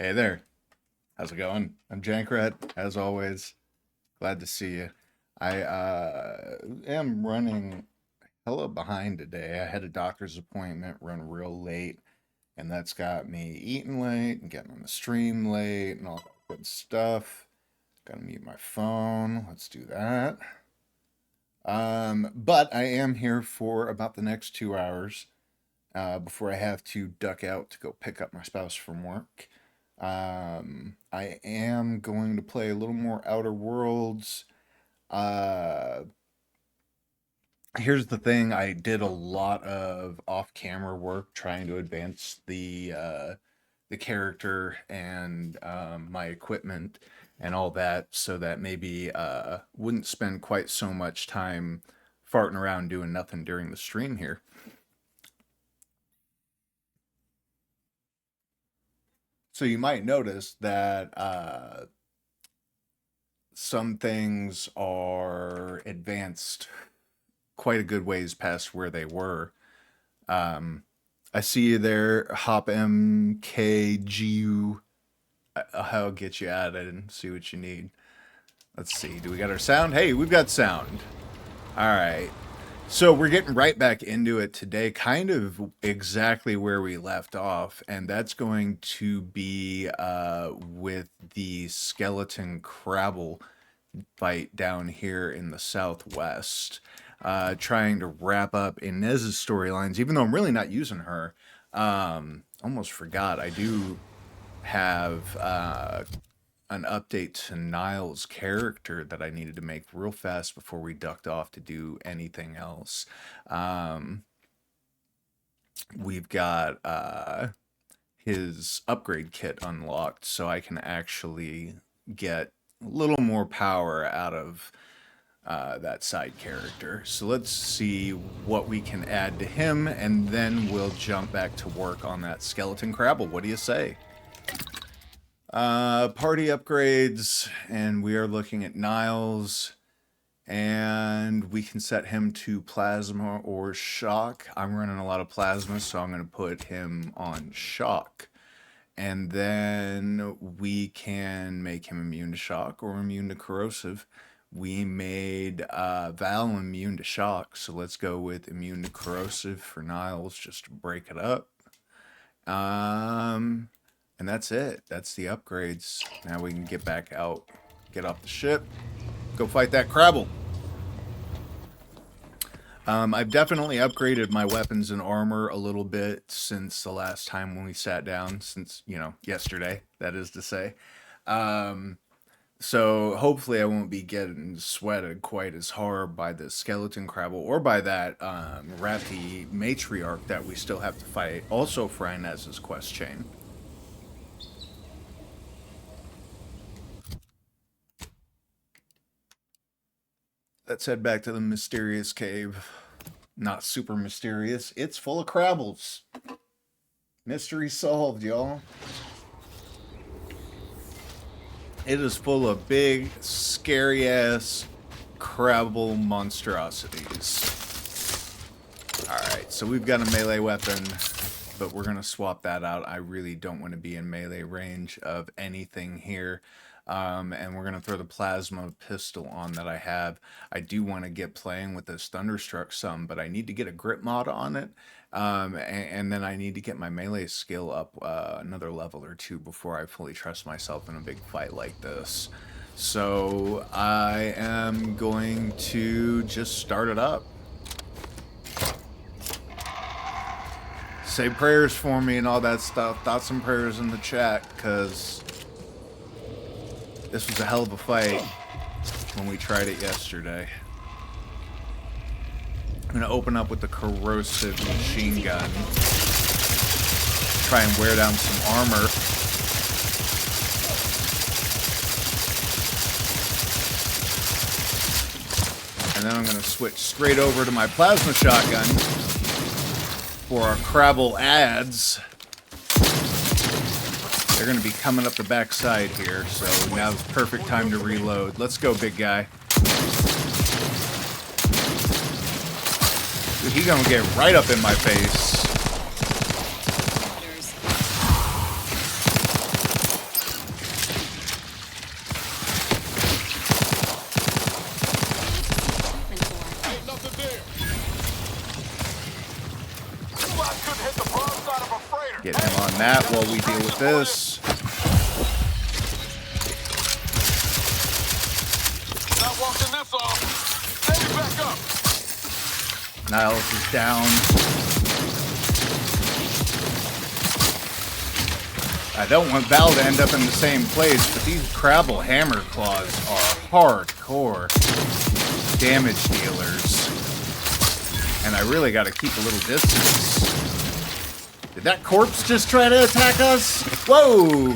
Hey there, how's it going? I'm Jankrat, as always. Glad to see you. I am running hella behind today. I had a doctor's appointment, run real late, and that's got me eating late and getting on the stream late and all that good stuff. Gotta mute my phone. Let's do that. But I am here for about the next 2 hours before I have to duck out to go pick up my spouse from work. I am going to play a little more Outer Worlds. Uh, Here's the thing: I did a lot of off-camera work trying to advance the character and my equipment and all that, so that maybe wouldn't spend quite so much time farting around doing nothing during the stream here. So you might notice that some things are advanced quite a good ways past where they were. Um, I see you there, Hop MKGU. I'll get you added and see what you need. Let's see. Do we got our sound? Hey, we've got sound. All right. So we're getting right back into it today, kind of exactly where we left off, and that's going to be with the skeleton Crabble fight down here in the southwest, trying to wrap up Inez's storylines, even though I'm really not using her. Almost forgot, I do have an update to Niall's character that I needed to make real fast before we ducked off to do anything else. We've got his upgrade kit unlocked, so I can actually get a little more power out of that side character. So let's see what we can add to him, and then we'll jump back to work on that skeleton Crabble. What do you say? Party upgrades, and we are looking at Niles, and we can set him to plasma or shock. I'm running a lot of plasma, so I'm going to put him on shock. And then we can make him immune to shock or immune to corrosive. We made Val immune to shock, so let's go with immune to corrosive for Niles just to break it up. And that's it. That's the upgrades. Now we can get back out, get off the ship, go fight that Crabble. I've definitely upgraded my weapons and armor a little bit since the last time when we sat down, since, yesterday, that is to say. So hopefully I won't be getting sweated quite as hard by the skeleton Crabble or by that Rati matriarch that we still have to fight, also for Inez's quest chain. Let's head back to the mysterious cave. Not super mysterious. It's full of Crabbles. Mystery solved, y'all. It is full of big, scary-ass Crabble monstrosities. Alright, so we've got a melee weapon, but we're going to swap that out. I really don't want to be in melee range of anything here. And we're going to throw the plasma pistol on that I have. I do want to get playing with this Thunderstruck some, but I need to get a grip mod on it. And then I need to get my melee skill up another level or two before I fully trust myself in a big fight like this. So I am going to just start it up. Say prayers for me and all that stuff. Thoughts and prayers in the chat, because this was a hell of a fight when we tried it yesterday. I'm going to open up with the corrosive machine gun. Try and wear down some armor. And then I'm going to switch straight over to my plasma shotgun for our Crabble ads. They're going to be coming up the backside here, so now's the perfect time to reload. Let's go, big guy. Dude, he's going to get right up in my face. that while we deal with this. Not walking this off. Heavy back up. Niles is down. I don't want Val to end up in the same place, but these Crabble Hammer Claws are hardcore damage dealers. And I really got to keep a little distance. Did that corpse just try to attack us? Whoa!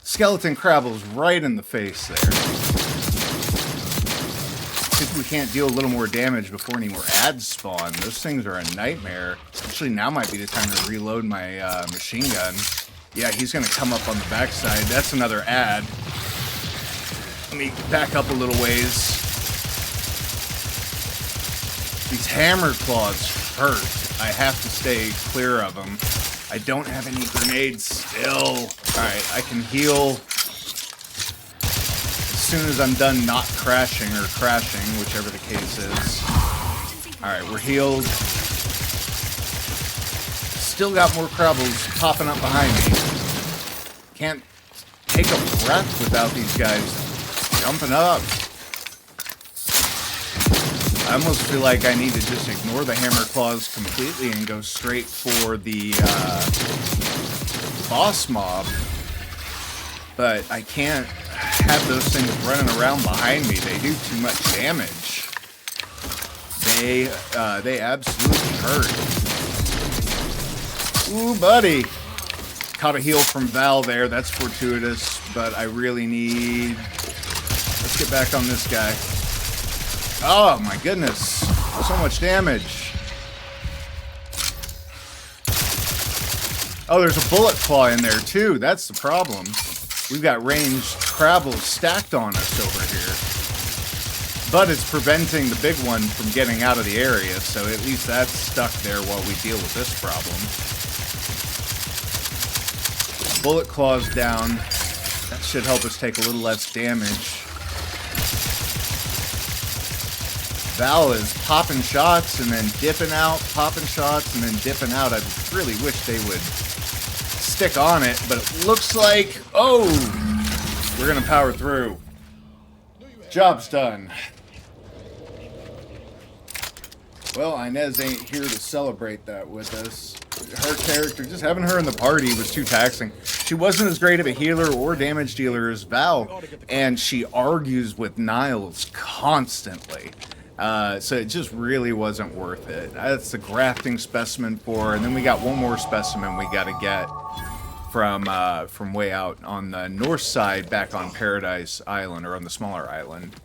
Skeleton Crabble's right in the face there. I think we can't deal a little more damage before any more ads spawn. Those things are a nightmare. Actually, now might be the time to reload my machine gun. Yeah, he's going to come up on the backside. That's another ad. Let me back up a little ways. These hammer claws hurt. I have to stay clear of them. I don't have any grenades still. Alright, I can heal as soon as I'm done not crashing or crashing, whichever the case is. Alright, we're healed. Still got more Crabbles popping up behind me. Can't take a breath without these guys jumping up. I almost feel like I need to just ignore the hammer claws completely and go straight for the boss mob. But I can't have those things running around behind me. They do too much damage. They absolutely hurt. Ooh, buddy. Caught a heal from Val there. That's fortuitous, but I really need... Let's get back on this guy. Oh, my goodness. So much damage. Oh, there's a bullet claw in there, too. That's the problem. We've got ranged Crabbles stacked on us over here. But it's preventing the big one from getting out of the area, so at least that's stuck there while we deal with this problem. Bullet claws down. That should help us take a little less damage. Val is popping shots and then dipping out, popping shots and then dipping out. I really wish they would stick on it, but it looks like, oh, we're going to power through. Job's done. Well, Inez ain't here to celebrate that with us. Her character, just having her in the party was too taxing. She wasn't as great of a healer or damage dealer as Val, and she argues with Niles constantly. So it just really wasn't worth it. That's the grafting specimen for her, and then we got one more specimen we got to get from way out on the north side, back on Paradise Island, or on the smaller island.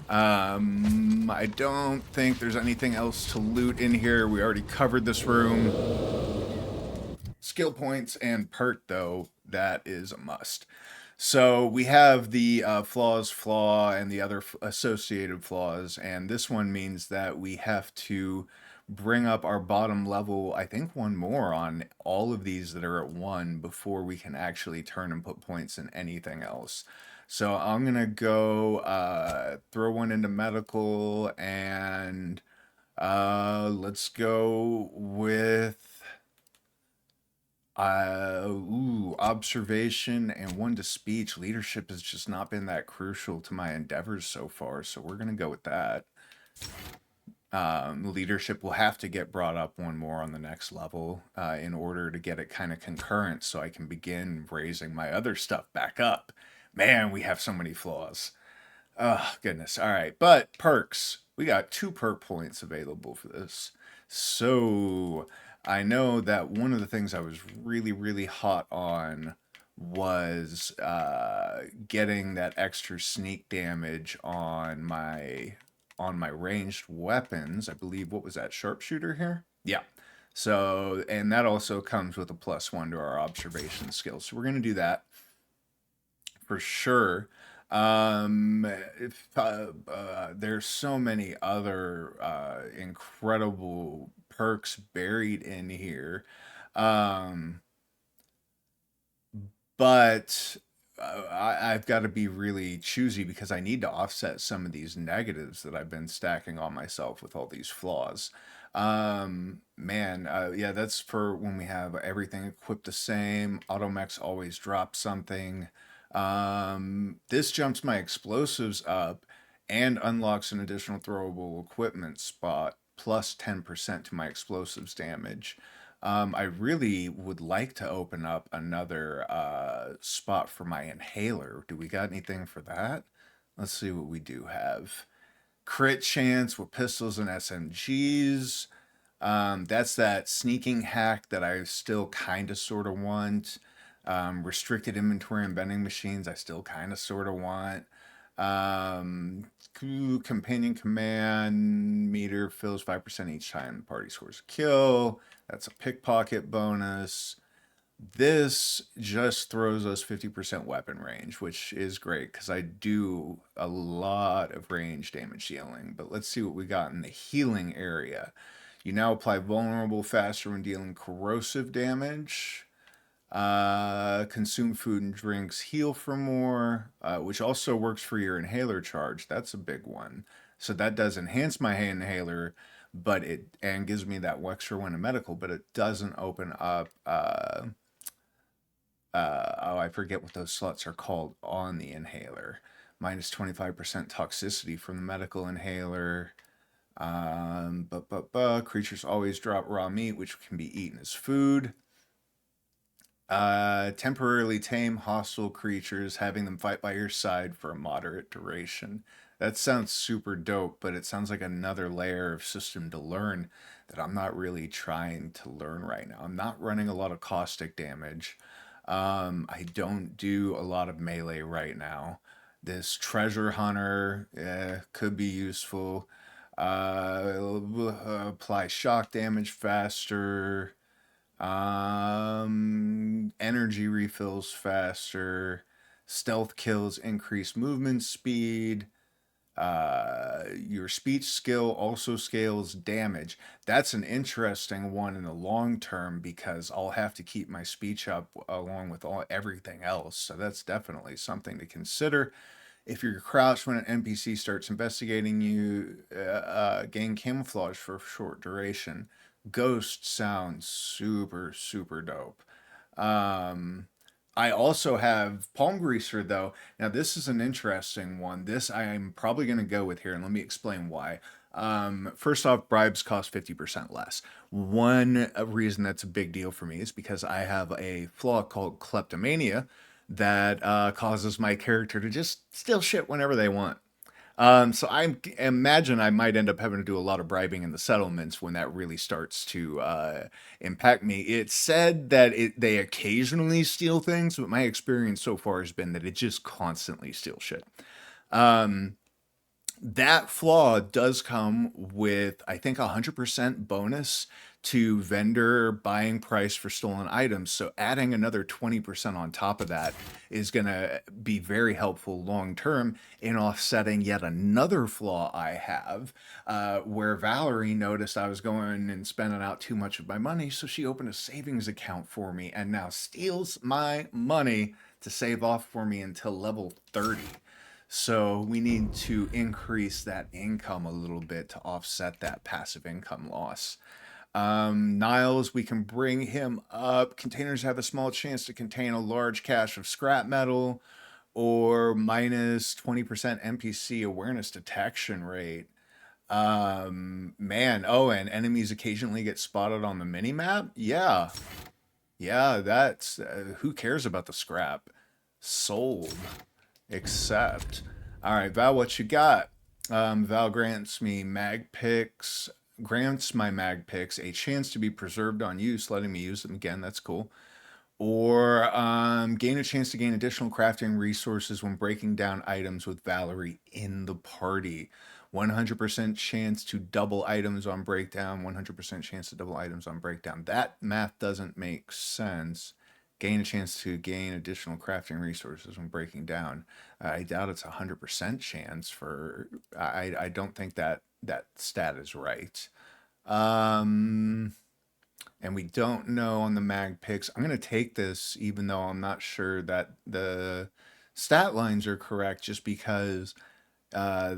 I don't think there's anything else to loot in here. We already covered this room. Skill points and perk, though, that is a must. So we have the flaws flaw and the other associated flaws, and this one means that we have to bring up our bottom level, I think one more on all of these that are at 1 before we can actually turn and put points in anything else. So I'm going to go throw one into medical, and let's go with observation and 1 to speech. Leadership has just not been that crucial to my endeavors so far, so we're going to go with that. Leadership will have to get brought up 1 more on the next level in order to get it kind of concurrent so I can begin raising my other stuff back up. Man, we have so many flaws. Oh, goodness. All right, but perks. We got 2 perk points available for this. So I know that one of the things I was really, really hot on was getting that extra sneak damage on my ranged weapons. I believe, what was that, sharpshooter here? Yeah. So, and that also comes with a +1 to our observation skill. So we're going to do that for sure. There's so many other incredible perks buried in here. But I've got to be really choosy because I need to offset some of these negatives that I've been stacking on myself with all these flaws. Man, yeah, that's for when we have everything equipped the same. Automechs always drop something. This jumps my explosives up and unlocks an additional throwable equipment spot plus 10% to my explosives damage. I really would like to open up another spot for my inhaler. Do we got anything for that? Let's see what we do have. Crit chance with pistols and SMGs. That's that sneaking hack that I still kind of sort of want. Restricted inventory and vending machines, I still kind of sort of want. Companion command meter fills 5% each time the party scores a kill. That's a pickpocket bonus. This just throws us 50% weapon range, which is great because I do a lot of range damage dealing. But let's see what we got in the healing area. You now apply vulnerable faster when dealing corrosive damage. Consume food and drinks, heal for more, which also works for your inhaler charge. That's a big one. So that does enhance my inhaler, but it and gives me that extra one in medical, but it doesn't open up oh, I forget what those slots are called on the inhaler. Minus 25% toxicity from the medical inhaler. Creatures always drop raw meat, which can be eaten as food. Temporarily tame hostile creatures, having them fight by your side for a moderate duration. That sounds super dope, but it sounds like another layer of system to learn that I'm not really trying to learn right now. I'm not running a lot of caustic damage. I don't do a lot of melee right now. This treasure hunter could be useful. Apply shock damage faster. Energy refills faster. Stealth kills increase movement speed. Your speech skill also scales damage. That's an interesting one in the long term because I'll have to keep my speech up along with everything else. So that's definitely something to consider. If you're crouched when an NPC starts investigating you, gain camouflage for a short duration. Ghost sounds super, super dope. Um, I also have Palm Greaser though. Now this is an interesting one. This I am probably going to go with here, and let me explain why. First off, bribes cost 50% less. One reason that's a big deal for me is because I have a flaw called kleptomania that causes my character to just steal shit whenever they want. So I imagine I might end up having to do a lot of bribing in the settlements when that really starts to impact me. It's said that they occasionally steal things, but my experience so far has been that it just constantly steals shit. Um, that flaw does come with, I think, 100% bonus to vendor buying price for stolen items. So adding another 20% on top of that is going to be very helpful long term in offsetting yet another flaw I have, where Valerie noticed I was going and spending out too much of my money. So she opened a savings account for me and now steals my money to save off for me until level 30. So we need to increase that income a little bit to offset that passive income loss. Niles, we can bring him up. Containers have a small chance to contain a large cache of scrap metal or minus 20% NPC awareness detection rate. Man, oh, and enemies occasionally get spotted on the mini map. Yeah, yeah, that's who cares about the scrap? Sold. Accept. All right, Val, what you got? Val grants my mag picks a chance to be preserved on use, letting me use them again. That's cool. Or gain a chance to gain additional crafting resources when breaking down items with Valerie in the party. 100% chance to double items on breakdown, 100% chance to double items on breakdown. That math doesn't make sense. Gain a chance to gain additional crafting resources when breaking down. I doubt it's 100% chance for. I don't think that stat is right. Um, and we don't know on the mag picks. I'm going to take this even though I'm not sure that the stat lines are correct just because uh,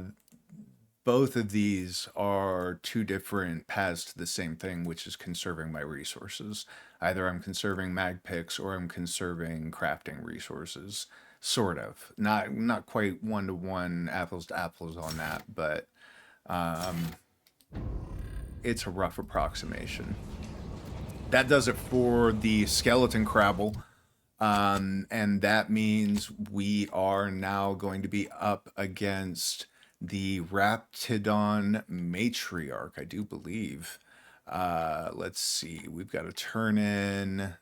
both of these are two different paths to the same thing, which is conserving my resources. Either I'm conserving mag picks or I'm conserving crafting resources. Sort of. Not quite one to one, apples to apples on that, but it's a rough approximation. That does it for the skeleton crabble. And that means we are now going to be up against the Raptidon Matriarch, I do believe. Let's see. We've got to turn in.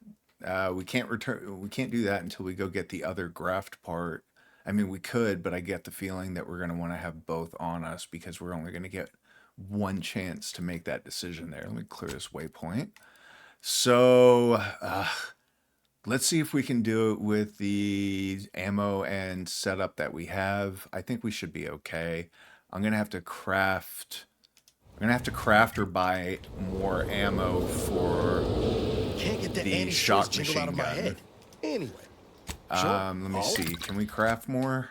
We can't do that until we go get the other graft part. I mean, we could, but I get the feeling that we're going to want to have both on us because we're only going to get one chance to make that decision there. Let me clear this waypoint. So, let's see if we can do it with the ammo and setup that we have. I think we should be okay. I'm going to have to craft or buy more ammo for Can't get the shock jingle machine out of my gun. head. Anyway. Let me see. Can we craft more?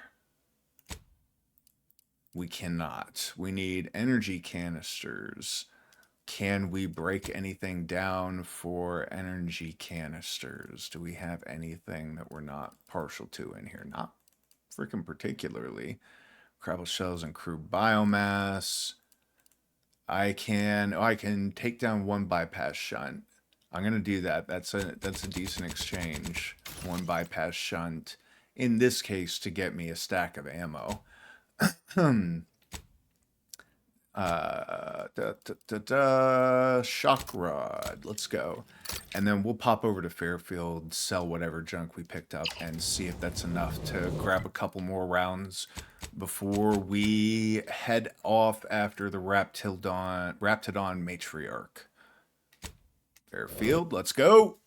We cannot. We need energy canisters. Can we break anything down for energy canisters? Do we have anything that we're not partial to in here? Not freaking particularly. Crabble shells and crew biomass. I can take down one bypass shunt. I'm gonna do that. That's a decent exchange. One bypass shunt. In this case, to get me a stack of ammo. Shock rod. Let's go. And then we'll pop over to Fairfield, sell whatever junk we picked up, and see if that's enough to grab a couple more rounds before we head off after the Raptidon Matriarch. Fairfield, let's go.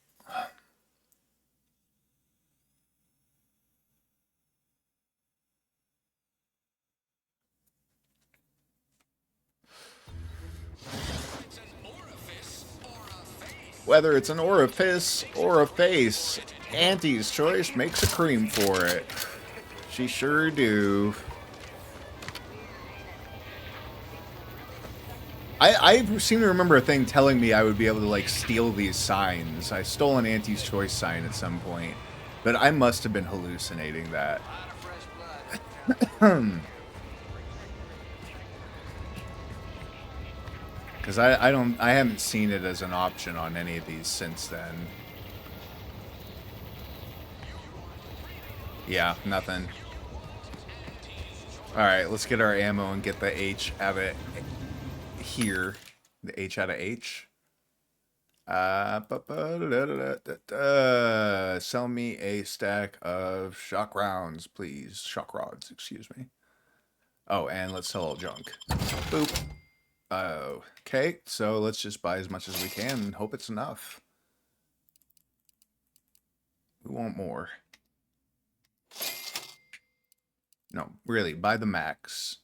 Whether it's an orifice or a face, Auntie's Choice makes a cream for it. She sure do. I seem to remember a thing telling me I would be able to, like, steal these signs. I stole an Auntie's Choice sign at some point, but I must have been hallucinating that. Because I haven't seen it as an option on any of these since then. Yeah, nothing. Alright, let's get our ammo and get the H out of here. The H out of H. Sell me a stack of shock rounds, please. Shock rods, excuse me. Oh, and let's sell all junk. Boop. Okay, so let's just buy as much as we can and hope it's enough. We want more. No, really, buy the max.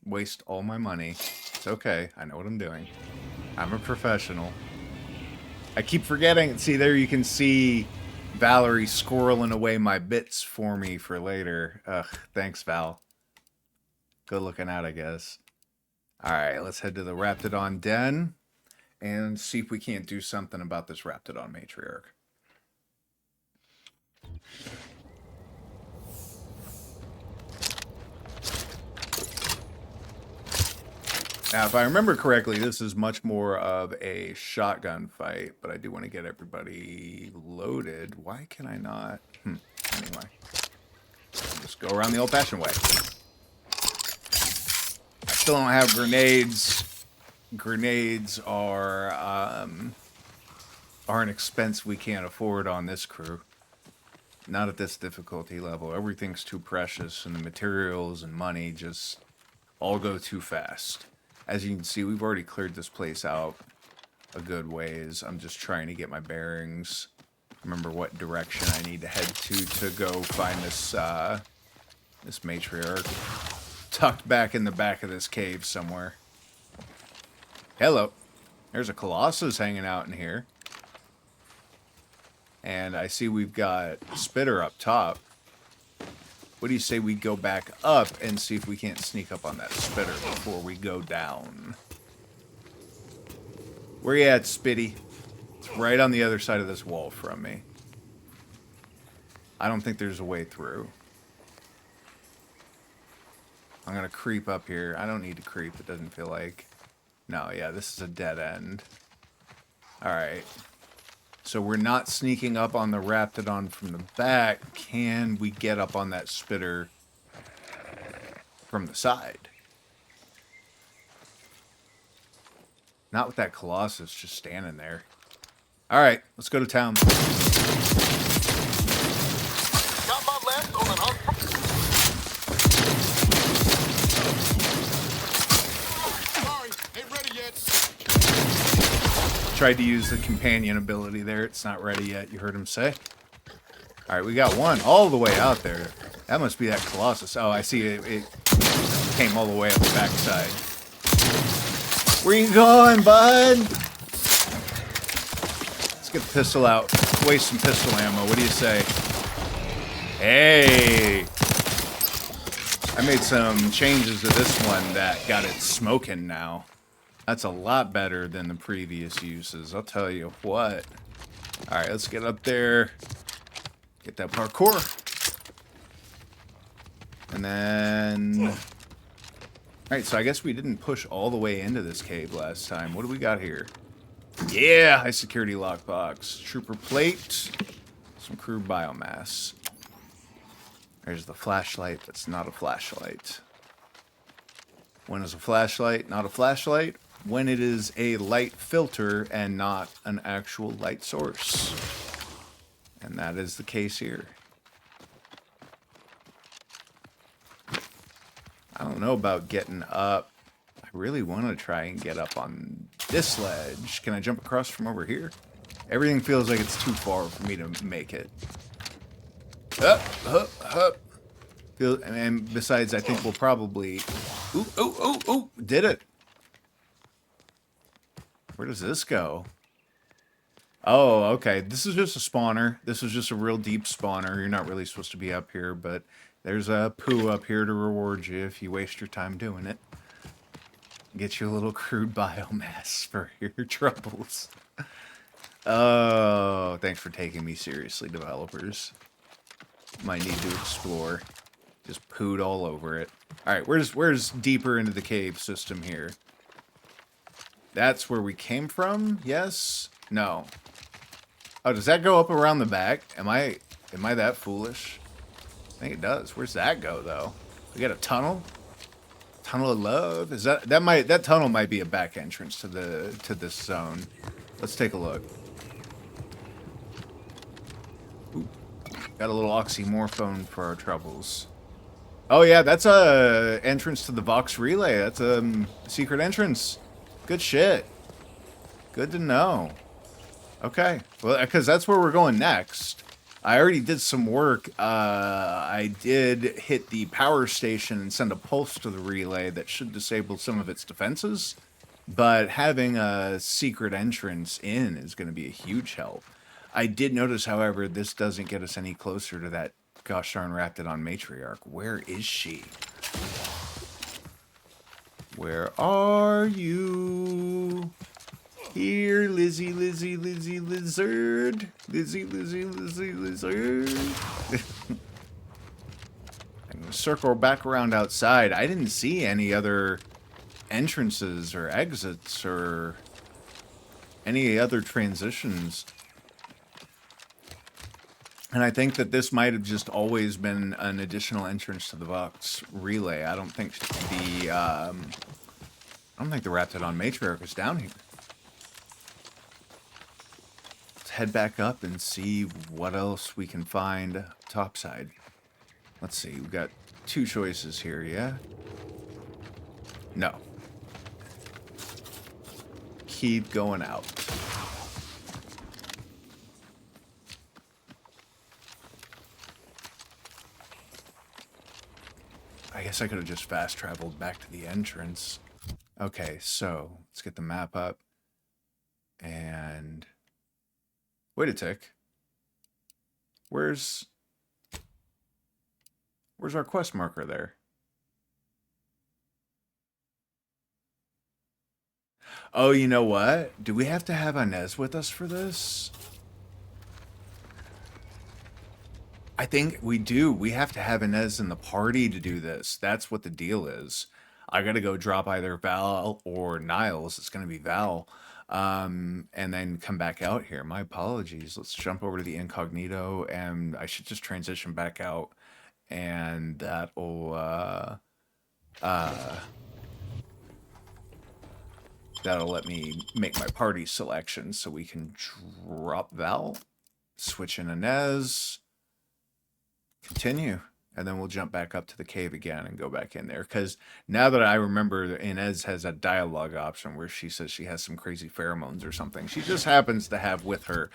Waste all my money. It's okay, I know what I'm doing. I'm a professional. I keep forgetting. See, there you can see Valerie squirreling away my bits for me for later. Ugh, thanks, Val. Good looking out, I guess. Alright, let's head to the Raptidon Den and see if we can't do something about this Raptidon Matriarch. Now, if I remember correctly, this is much more of a shotgun fight, but I do want to get everybody loaded. Why can I not? Anyway, I'll just go around the old-fashioned way. Still don't have grenades. Grenades are an expense we can't afford on this crew. Not at this difficulty level. Everything's too precious, and the materials and money just all go too fast. As you can see, we've already cleared this place out a good ways. I'm just trying to get my bearings. Remember what direction I need to head to go find this this matriarch. Tucked back in the back of this cave somewhere. Hello. There's a Colossus hanging out in here. And I see we've got Spitter up top. What do you say we go back up and see if we can't sneak up on that spitter before we go down? Where you at, Spitty? It's right on the other side of this wall from me. I don't think there's a way through. I'm gonna creep up here. I don't need to creep, it doesn't feel like. No, yeah, this is a dead end. Alright. So we're not sneaking up on the Raptidon from the back. Can we get up on that spitter from the side? Not with that Colossus just standing there. Alright, let's go to town. Got my left on an Sorry, ain't ready yet. Tried to use the companion ability there. It's not ready yet, you heard him say. Alright, we got one all the way out there. That must be that Colossus. Oh, I see it. It came all the way up the backside. Where you going, bud? Let's get the pistol out. Waste some pistol ammo. What do you say? Hey! I made some changes to this one that got it smoking now. That's a lot better than the previous uses. I'll tell you what. Alright, let's get up there. Get that parkour. And then... Alright, so I guess we didn't push all the way into this cave last time. What do we got here? Yeah! High security lockbox. Trooper plate. Some crude biomass. There's the flashlight. That's not a flashlight. When is a flashlight not a flashlight? When it is a light filter and not an actual light source. And that is the case here. I don't know about getting up. I really want to try and get up on this ledge. Can I jump across from over here? Everything feels like it's too far for me to make it. Up, up, up. And besides, I think we'll probably... Ooh, ooh, ooh, ooh! Did it! Where does this go? Oh, okay. This is just a spawner. This is just a real deep spawner. You're not really supposed to be up here, but there's a poo up here to reward you if you waste your time doing it. Get you a little crude biomass for your troubles. Oh, thanks for taking me seriously, developers. Might need to explore. Just pooed all over it. Alright, where's deeper into the cave system here? That's where we came from? Yes? No. Oh, does that go up around the back? Am I that foolish? I think it does. Where's that go though? We got a tunnel? Tunnel of love? Is that tunnel might be a back entrance to this zone. Let's take a look. Ooh. Got a little oxymorphone for our troubles. Oh yeah, that's a entrance to the Vox Relay. That's a secret entrance. Good shit. Good to know. Okay, well, because that's where we're going next. I already did some work. I did hit the power station and send a pulse to the relay that should disable some of its defenses. But having a secret entrance in is going to be a huge help. I did notice, however, this doesn't get us any closer to that gosh darn Raptidon matriarch. Where is she? Where are you? Here, Lizzie, Lizzie, Lizzie, lizard. Lizzie, Lizzie, Lizzie, lizard. I'm going to circle back around outside. I didn't see any other entrances or exits or any other transitions. And I think that this might have just always been an additional entrance to the Vox Relay. I don't think the Raptidon matriarch is down here. Let's head back up and see what else we can find topside. Let's see, we've got two choices here, yeah? No. Keep going out. I guess I could have just fast traveled back to the entrance. Okay, so let's get the map up. And wait a tick. Where's Where's our quest marker there? Oh, you know what? Do we have to have Inez with us for this? I think we do. We have to have Inez in the party to do this. That's what the deal is. I gotta go drop either Val or Niles. It's gonna be Val. And then come back out here. My apologies. Let's jump over to the incognito, and I should just transition back out, and that'll let me make my party selection, so we can drop Val, switch in Inez, continue, and then we'll jump back up to the cave again and go back in there. Because now that I remember, Inez has a dialogue option where she says she has some crazy pheromones or something. She just happens to have with her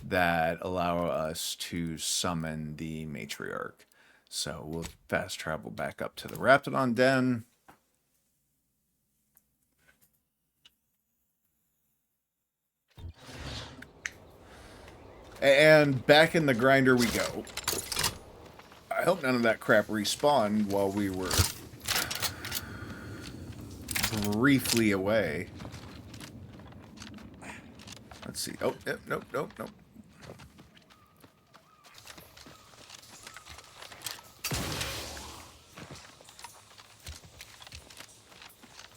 that allow us to summon the matriarch. So we'll fast travel back up to the Raptidon Den. And back in the grinder we go. I hope none of that crap respawned while we were briefly away. Let's see. Oh, nope.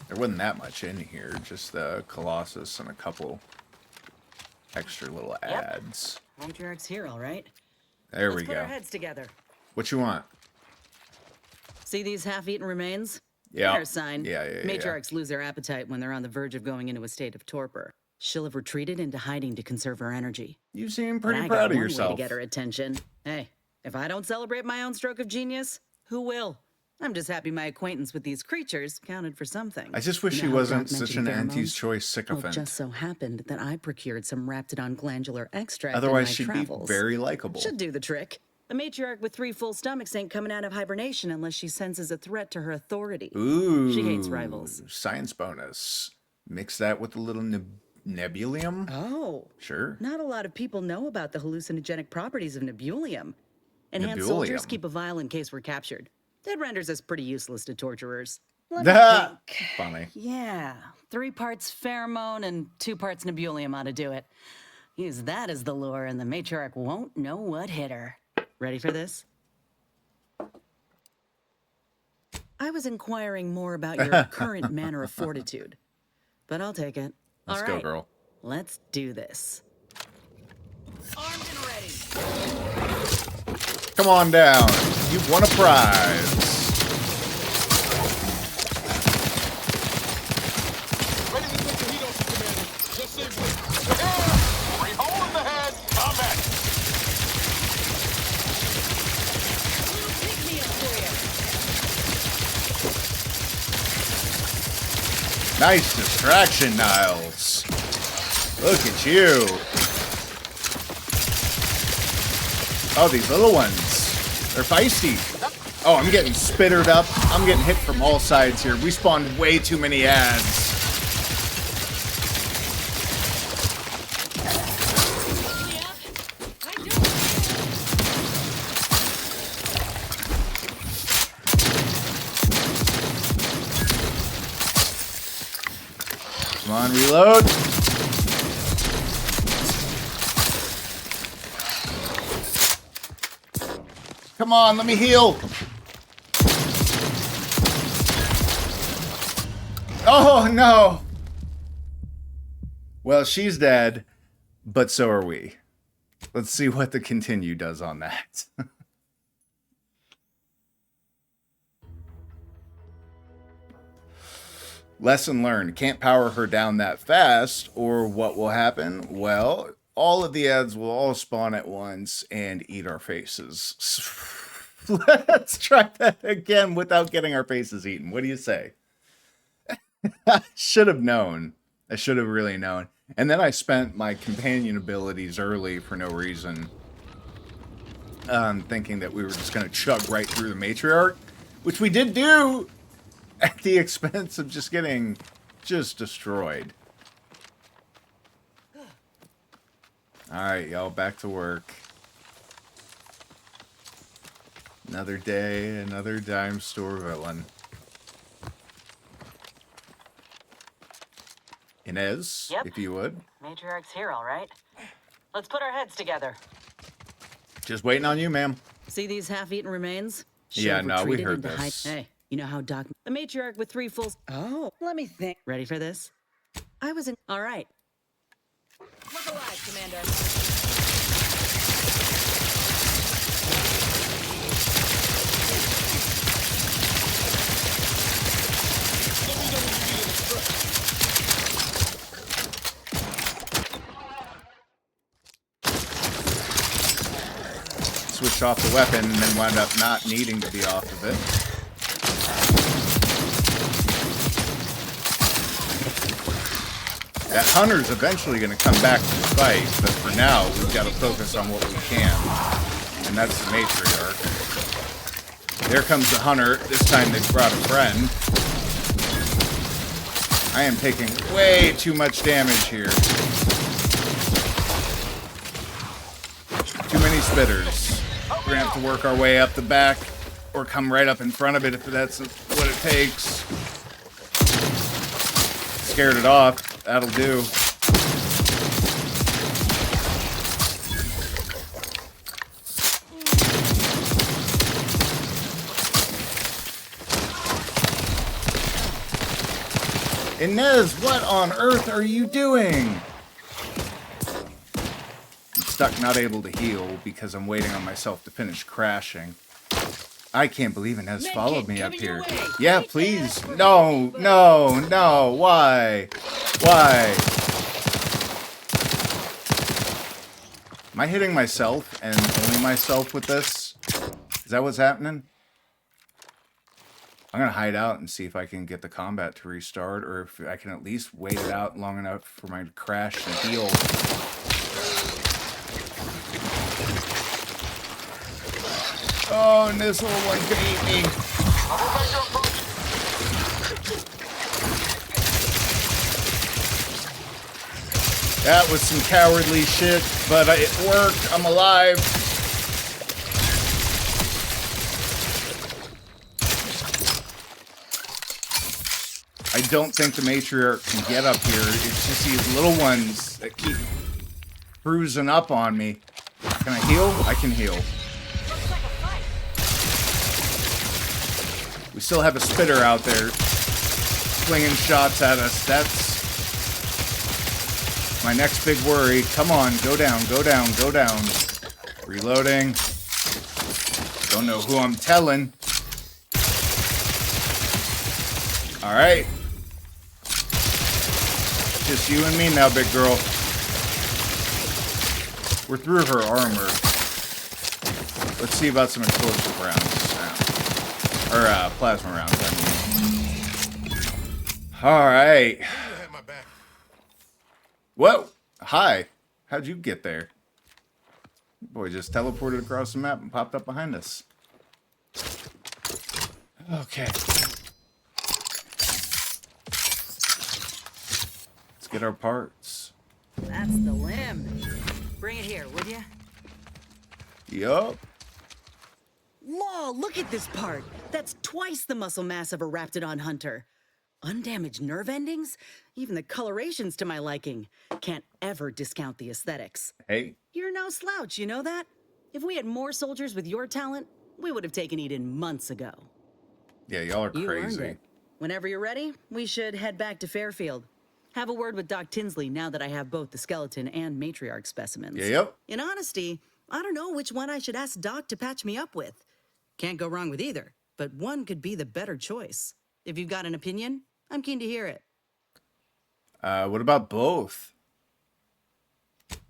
There wasn't that much in here, just the Colossus and a couple extra little ads. Matriarch's here, all right. There Let's we put go. our heads together. What you want? See these half-eaten remains? Yeah. They're a sign. Yeah. Matriarchs lose their appetite when they're on the verge of going into a state of torpor. She'll have retreated into hiding to conserve her energy. You seem And pretty I proud got of one way yourself. to get her attention. Hey, if I don't celebrate my own stroke of genius, who will? I'm just happy my acquaintance with these creatures counted for something. I just wish You she know how wasn't Brock such an mentioned Auntie's pheromones? choice Well, it sycophant. just so happened that I procured some Raptidon glandular extract Otherwise, in she'd my travels. be very likable. Should do the trick. A matriarch with 3 full stomachs ain't coming out of hibernation unless she senses a threat to her authority. Ooh. She hates rivals. Science bonus. Mix that with a little nebulium. Oh, Sure. not a lot of people know about the hallucinogenic properties of nebulium. Enhanced soldiers Nebulium. keep a vial in case we're captured. That renders us pretty useless to torturers. Let me think. Funny. Yeah, 3 parts pheromone and 2 parts nebulium ought to do it. Use that as the lure and the matriarch won't know what hit her. Ready for this? I was inquiring more about your current manner of fortitude, but I'll take it. Let's All go, right, girl. let's do this. Armed and ready. Come on down. You've won a prize. Ready to take the heat off, Commander. Just say what. Yeah! Free hole in the head. Combat. Pick me up for you. Nice distraction, Niles. Look at you. Oh, these little ones. They're feisty. Oh, I'm getting spittered up. I'm getting hit from all sides here. We spawned way too many ads. Come on, reload. Come on, let me heal. Oh, no. Well, she's dead, but so are we. Let's see what the continue does on that. Lesson learned. Can't power her down that fast, or what will happen? Well, all of the ads will all spawn at once and eat our faces. Let's try that again without getting our faces eaten. What do you say? I should have known. I should have really known. And then I spent my companion abilities early for no reason. Thinking that we were just going to chug right through the matriarch. Which we did do! At the expense of just getting destroyed. Alright, y'all, back to work. Another day, another dime store villain. Inez, Yep. if you would. Matriarch's here, all right. Let's put our heads together. Just waiting on you, ma'am. See these half-eaten remains? Yeah, Should've no, we retreated heard into hide- this. Hey, you know how Doc... The matriarch with 3 full... Oh, let me think. Ready for this? I was in... All right. Look alive, Commander. Let me know when you need an express. Switched off the weapon and then wound up not needing to be off of it. That hunter's eventually going to come back to the fight, but for now, we've got to focus on what we can. And that's the matriarch. There comes the hunter. This time they've brought a friend. I am taking way too much damage here. Too many spitters. We're going to have to work our way up the back or come right up in front of it if that's what it takes. Scared it off. That'll do. Inez, what on earth are you doing? I'm stuck not able to heal because I'm waiting on myself to finish crashing. I can't believe Inez followed me up here. Yeah, please. No, no, no. Why? Why? Am I hitting myself and only myself with this? Is that what's happening? I'm going to hide out and see if I can get the combat to restart, or if I can at least wait it out long enough for my crash to heal. Oh, and this little one can eat me. That was some cowardly shit, but it worked. I'm alive. I don't think the matriarch can get up here. It's just these little ones that keep cruising up on me. Can I heal? I can heal. We still have a spitter out there flinging shots at us. That's my next big worry. Come on, go down, go down, go down. Reloading. Don't know who I'm telling. All right. Just you and me now, big girl. We're through her armor. Let's see about some explosive rounds. Or plasma rounds, I mean. All right. You had my back. Whoa. Hi. How'd you get there? Boy, just teleported across the map and popped up behind us. Okay. Let's get our parts. That's the limb. Bring it here, would you? Yup. Law, look at this part. That's twice the muscle mass of a Raptidon hunter. Undamaged nerve endings? Even the coloration's to my liking. Can't ever discount the aesthetics. Hey. You're no slouch, you know that? If we had more soldiers with your talent, we would have taken Eden months ago. Yeah, y'all are You earned crazy. it. Whenever you're ready, we should head back to Fairfield. Have a word with Doc Tinsley now that I have both the skeleton and matriarch specimens. Yeah, yep. In honesty, I don't know which one I should ask Doc to patch me up with. Can't go wrong with either, but one could be the better choice. If you've got an opinion, I'm keen to hear it. What about both?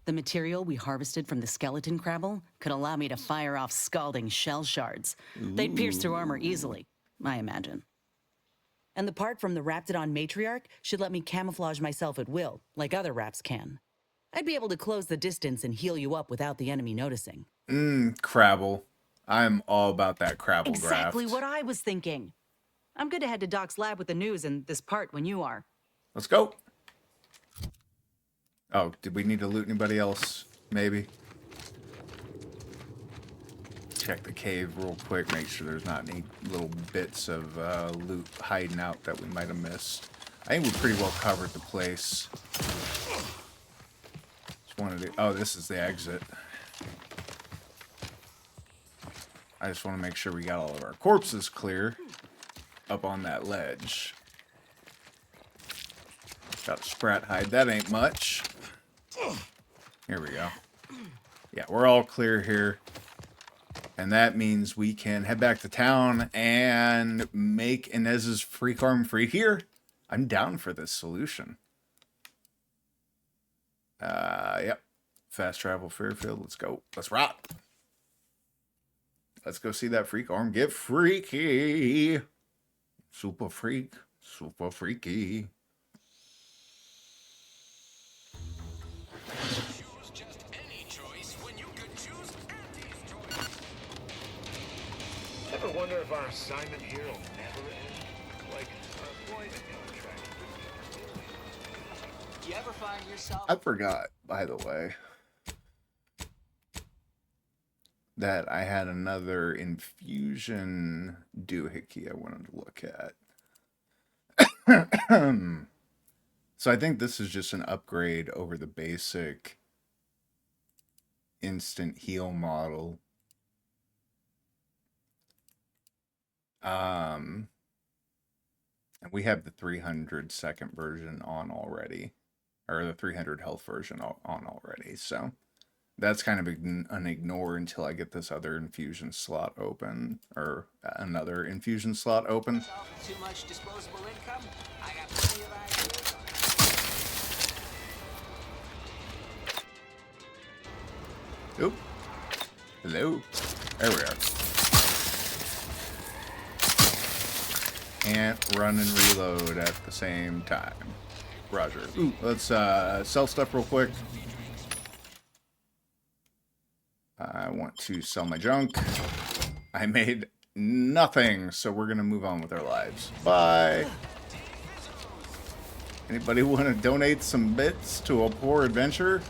The material we harvested from the skeleton crabble could allow me to fire off scalding shell shards. They'd pierce through armor easily, I imagine. And the part from the Raptidon matriarch should let me camouflage myself at will, like other Raps can. I'd be able to close the distance and heal you up without the enemy noticing. Crabble. I'm all about that crabble Exactly graft. what I was thinking. I'm good to head to Doc's lab with the news and this part when you are. Let's go. Oh, did we need to loot anybody else? Maybe. check the cave real quick, make sure there's not any little bits of loot hiding out that we might have missed. I think we pretty well covered the place. Just wanted to... Oh, this is the exit. I just want to make sure we got all of our corpses clear up on that ledge. Got a sprat hide. That ain't much. Here we go. Yeah, we're all clear here. And that means we can head back to town and make Inez's freak arm freakier. I'm down for this solution. Yep. Fast travel Fairfield. Let's go. Let's rock. Let's go see that freak arm get freaky. Super freak. Super freaky. Choose just any choice when you could choose Andy's choice. Ever wonder if our assignment here will never end? Like our employment contract. You ever find yourself I forgot, by the way, that I had another infusion doohickey I wanted to look at. So I think this is just an upgrade over the basic instant heal model. And we have the 300 second version on already, or the 300 health version on already. So that's kind of an ignore until I get this other infusion slot open, or another infusion slot open. too much disposable income? I got plenty of ideas on it. Oop. Hello. There we are. Can't run and reload at the same time. Roger. Ooh, let's sell stuff real quick. I want to sell my junk. I made nothing, so we're gonna move on with our lives. Bye. Anybody want to donate some bits to a poor adventurer?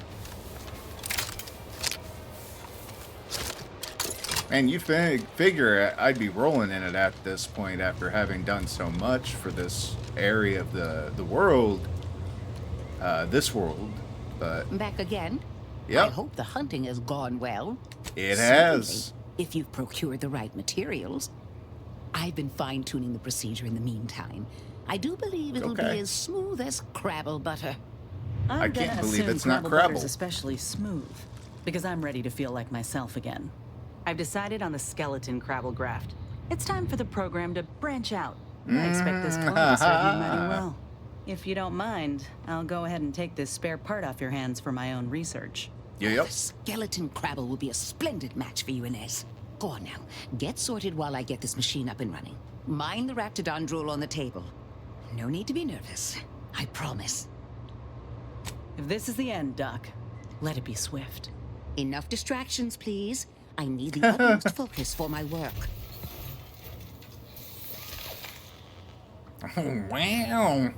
Man, you figure I'd be rolling in it at this point after having done so much for this area of the world. This world, but... Back again? Yep. I hope the hunting has gone well. It has. Certainly, if you've procured the right materials. I've been fine-tuning the procedure in the meantime. I do believe it'll Okay. be as smooth as Crabble butter. I'm can't gonna believe assume it's not Crabble Butter's Crabble. especially smooth, because I'm ready to feel like myself again. I've decided on the skeleton Crabble graft. It's time for the program to branch out. I expect this clone to serve you mighty well. If you don't mind, I'll go ahead and take this spare part off your hands for my own research. Yep. Skeleton Crabble will be a splendid match for you, Inez. Go on now. Get sorted while I get this machine up and running. Mind the Raptidon drool on the table. No need to be nervous. I promise. If this is the end, Doc, let it be swift. Enough distractions, please. I need the utmost focus for my work. Wow.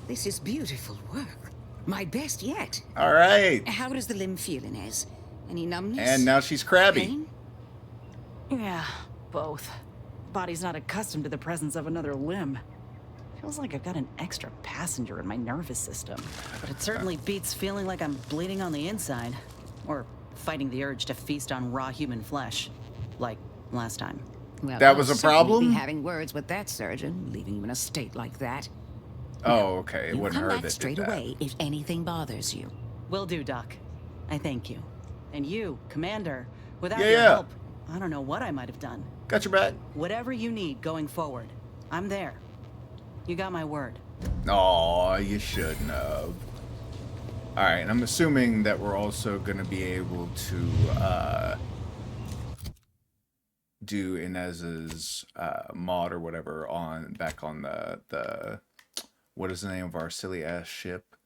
This is beautiful work. My best yet. All right. How does the limb feel, Inez? Any numbness? And now she's crabby. Pain? Yeah, both. Body's not accustomed to the presence of another limb. Feels like I've got an extra passenger in my nervous system. But it certainly beats feeling like I'm bleeding on the inside. Or fighting the urge to feast on raw human flesh. Like last time. Well, That I'll was a certainly problem? Be having words with that surgeon, leaving you in a state like that. Oh, okay. It You wasn't come her back that straight did that. away if anything bothers you. Will do, Doc. I thank you. And you, Commander, without Yeah, your yeah. help, I don't know what I might have done. Got your back. Whatever you need going forward, I'm there. You got my word. Aw, you shouldn't have. Alright, and I'm assuming that we're also going to be able to do Inez's mod or whatever back on the what is the name of our silly ass ship?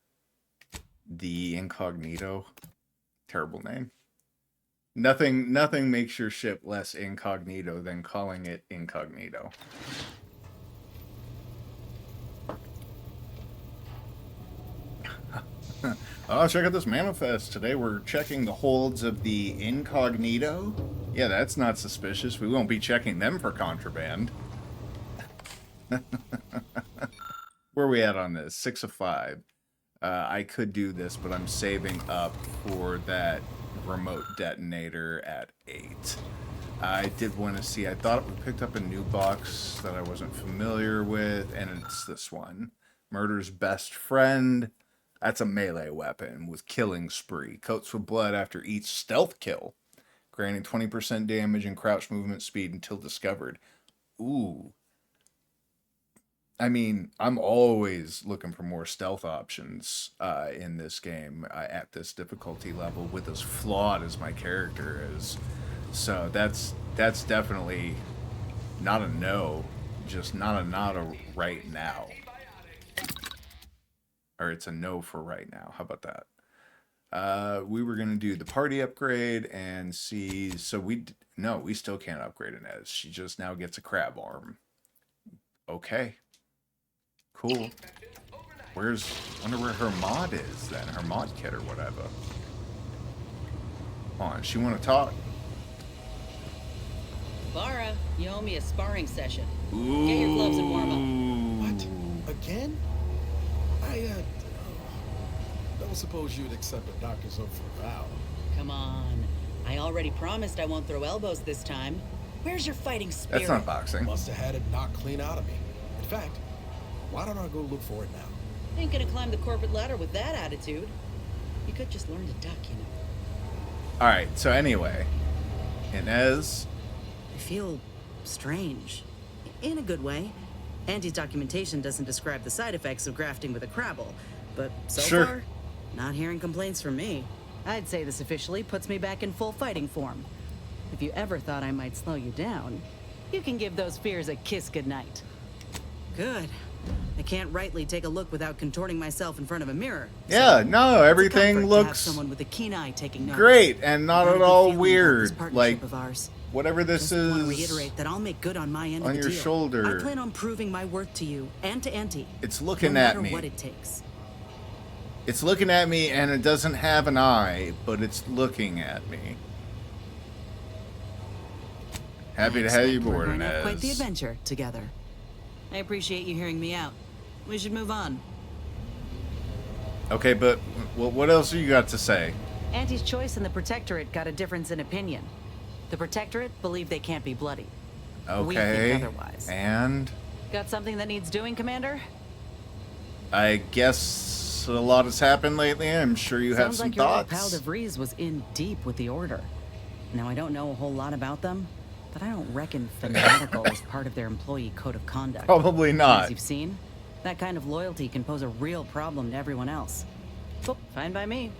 The Incognito. Terrible name. Nothing makes your ship less incognito than calling it Incognito. Oh, check out this manifest. Today we're checking the holds of the Incognito. Yeah, that's not suspicious. We won't be checking them for contraband. Where are we at on this? 6 of 5. I could do this, but I'm saving up for that remote detonator at 8. I did want to see, I thought we picked up a new box that I wasn't familiar with, and it's this one. Murder's Best Friend. That's a melee weapon with killing spree. Coats with blood after each stealth kill, granting 20% damage and crouch movement speed until discovered. Ooh. I mean, I'm always looking for more stealth options in this game at this difficulty level with as flawed as my character is. So that's definitely not a no, just not a right now. Or it's a no for right now. How about that? We were going to do the party upgrade and see. So we still can't upgrade Inez. She just now gets a crab arm. Okay. Cool. Wonder where her mod is then. Her mod kit or whatever. Come on, she want to talk? Lara, you owe me a sparring session. Ooh. Get your gloves and warm up. What? Again? I don't suppose you'd accept a doctor's oath for Val. Come on. I already promised I won't throw elbows this time. Where's your fighting spirit? That's not boxing. Must have had it knocked clean out of me. In fact, why don't I go look for it now? Ain't gonna climb the corporate ladder with that attitude. You could just learn to duck, you know. Alright, so anyway. Inez. I feel strange. In a good way. Andy's documentation doesn't describe the side effects of grafting with a Crabble, but so Sure. far, not hearing complaints from me. I'd say this officially puts me back in full fighting form. If you ever thought I might slow you down, you can give those fears a kiss goodnight. Good. I can't rightly take a look without contorting myself in front of a mirror. Yeah, no, It's a comfort everything to have looks someone with a keen eye taking notice. great and not Got a at good all feeling about this weird. partnership Like, of ours. whatever this Just want to is, reiterate that I'll make good on my end on of the your deal. shoulder. I plan on proving my worth to you and to Auntie. it's looking no at matter me. what it takes. It's looking at me and it doesn't have an eye, but it's looking at me. Happy to have you We're aboard, going to have quite the Inez. adventure together. I appreciate you hearing me out. We should move on. Okay, but what else you got to say? Auntie's choice and the Protectorate got a difference in opinion. The Protectorate believe they can't be bloody. We Okay, think otherwise. and Got something that needs doing, Commander? I guess a lot has happened lately. I'm sure you have Sounds some like your old thoughts. pal DeVries was in deep with the Order. Now, I don't know a whole lot about them, but I don't reckon fanatical is part of their employee code of conduct. Probably not. As you've seen, that kind of loyalty can pose a real problem to everyone else. Oh, fine by me.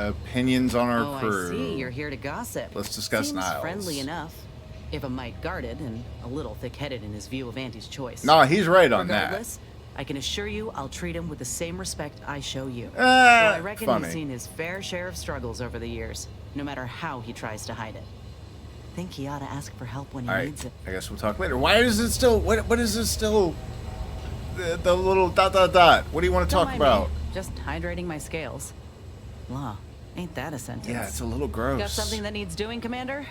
Opinions on our Oh, crew. I see. You're here to gossip. Let's discuss Seems Niles. friendly enough, if a mite guarded and a little thick-headed in his view of Auntie's choice. Nah, he's right on that. Regardless, I can assure you I'll treat him with the same respect I show you. Though Ah, I reckon funny. he's seen his fair share of struggles over the years, no matter how he tries to hide it. Think he ought to ask for help when he All right, needs it. I guess we'll talk later. Why is it still? What is it still? The little dot dot dot. What do you want to Don't talk mind about? me, just hydrating my scales. Law, ain't that a sentence? Yeah, it's a little gross. Got something that needs doing, Commander?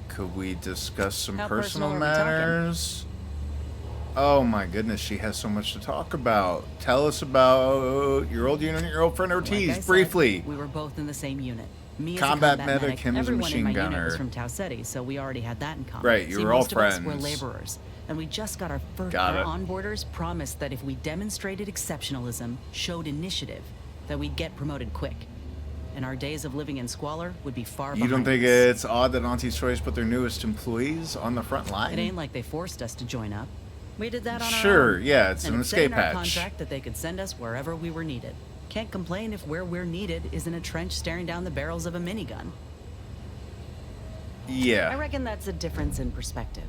Could we discuss some How personal personal are we talking? matters? Oh my goodness, she has so much to talk about. Tell us about your old unit and your old friend Ortiz, Like I said, briefly. we were both in the same unit. Me Combat as a medic, him as a everyone machine in my gunner. unit was from Tau Ceti, so we already had that in common. Right, you See, were all most of us were friends. laborers, and we just got our first. Got Our it. onboarders promised that if we demonstrated exceptionalism, showed initiative, that we'd get promoted quick, and our days of living in squalor would be far You behind don't think us. it's odd that Auntie's Choice put their newest employees on the front line? It ain't like they forced us to join up. We did that on our Sure, own. yeah, it's and an it said escape in our hatch. contract that they could send us wherever we were needed. Can't complain if where we're needed is in a trench staring down the barrels of a minigun. I Yeah. reckon that's a difference in perspective.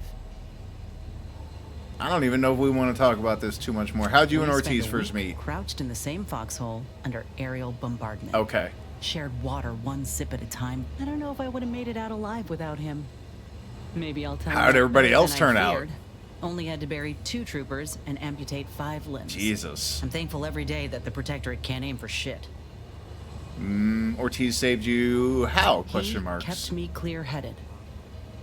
I don't even know if we want to talk about this too much more. How'd you and We spent Ortiz a first week meet? Crouched in the same foxhole under aerial bombardment. Okay. Shared water one sip at a time. I don't know if I would have made it out alive without him. Maybe I'll tell you. How'd it everybody better else than turn I out? feared. Only had to bury 2 troopers and amputate 5 limbs. Jesus. I'm thankful every day that the Protectorate can't aim for shit. Ortiz saved you how? Question He marks. kept me clear-headed.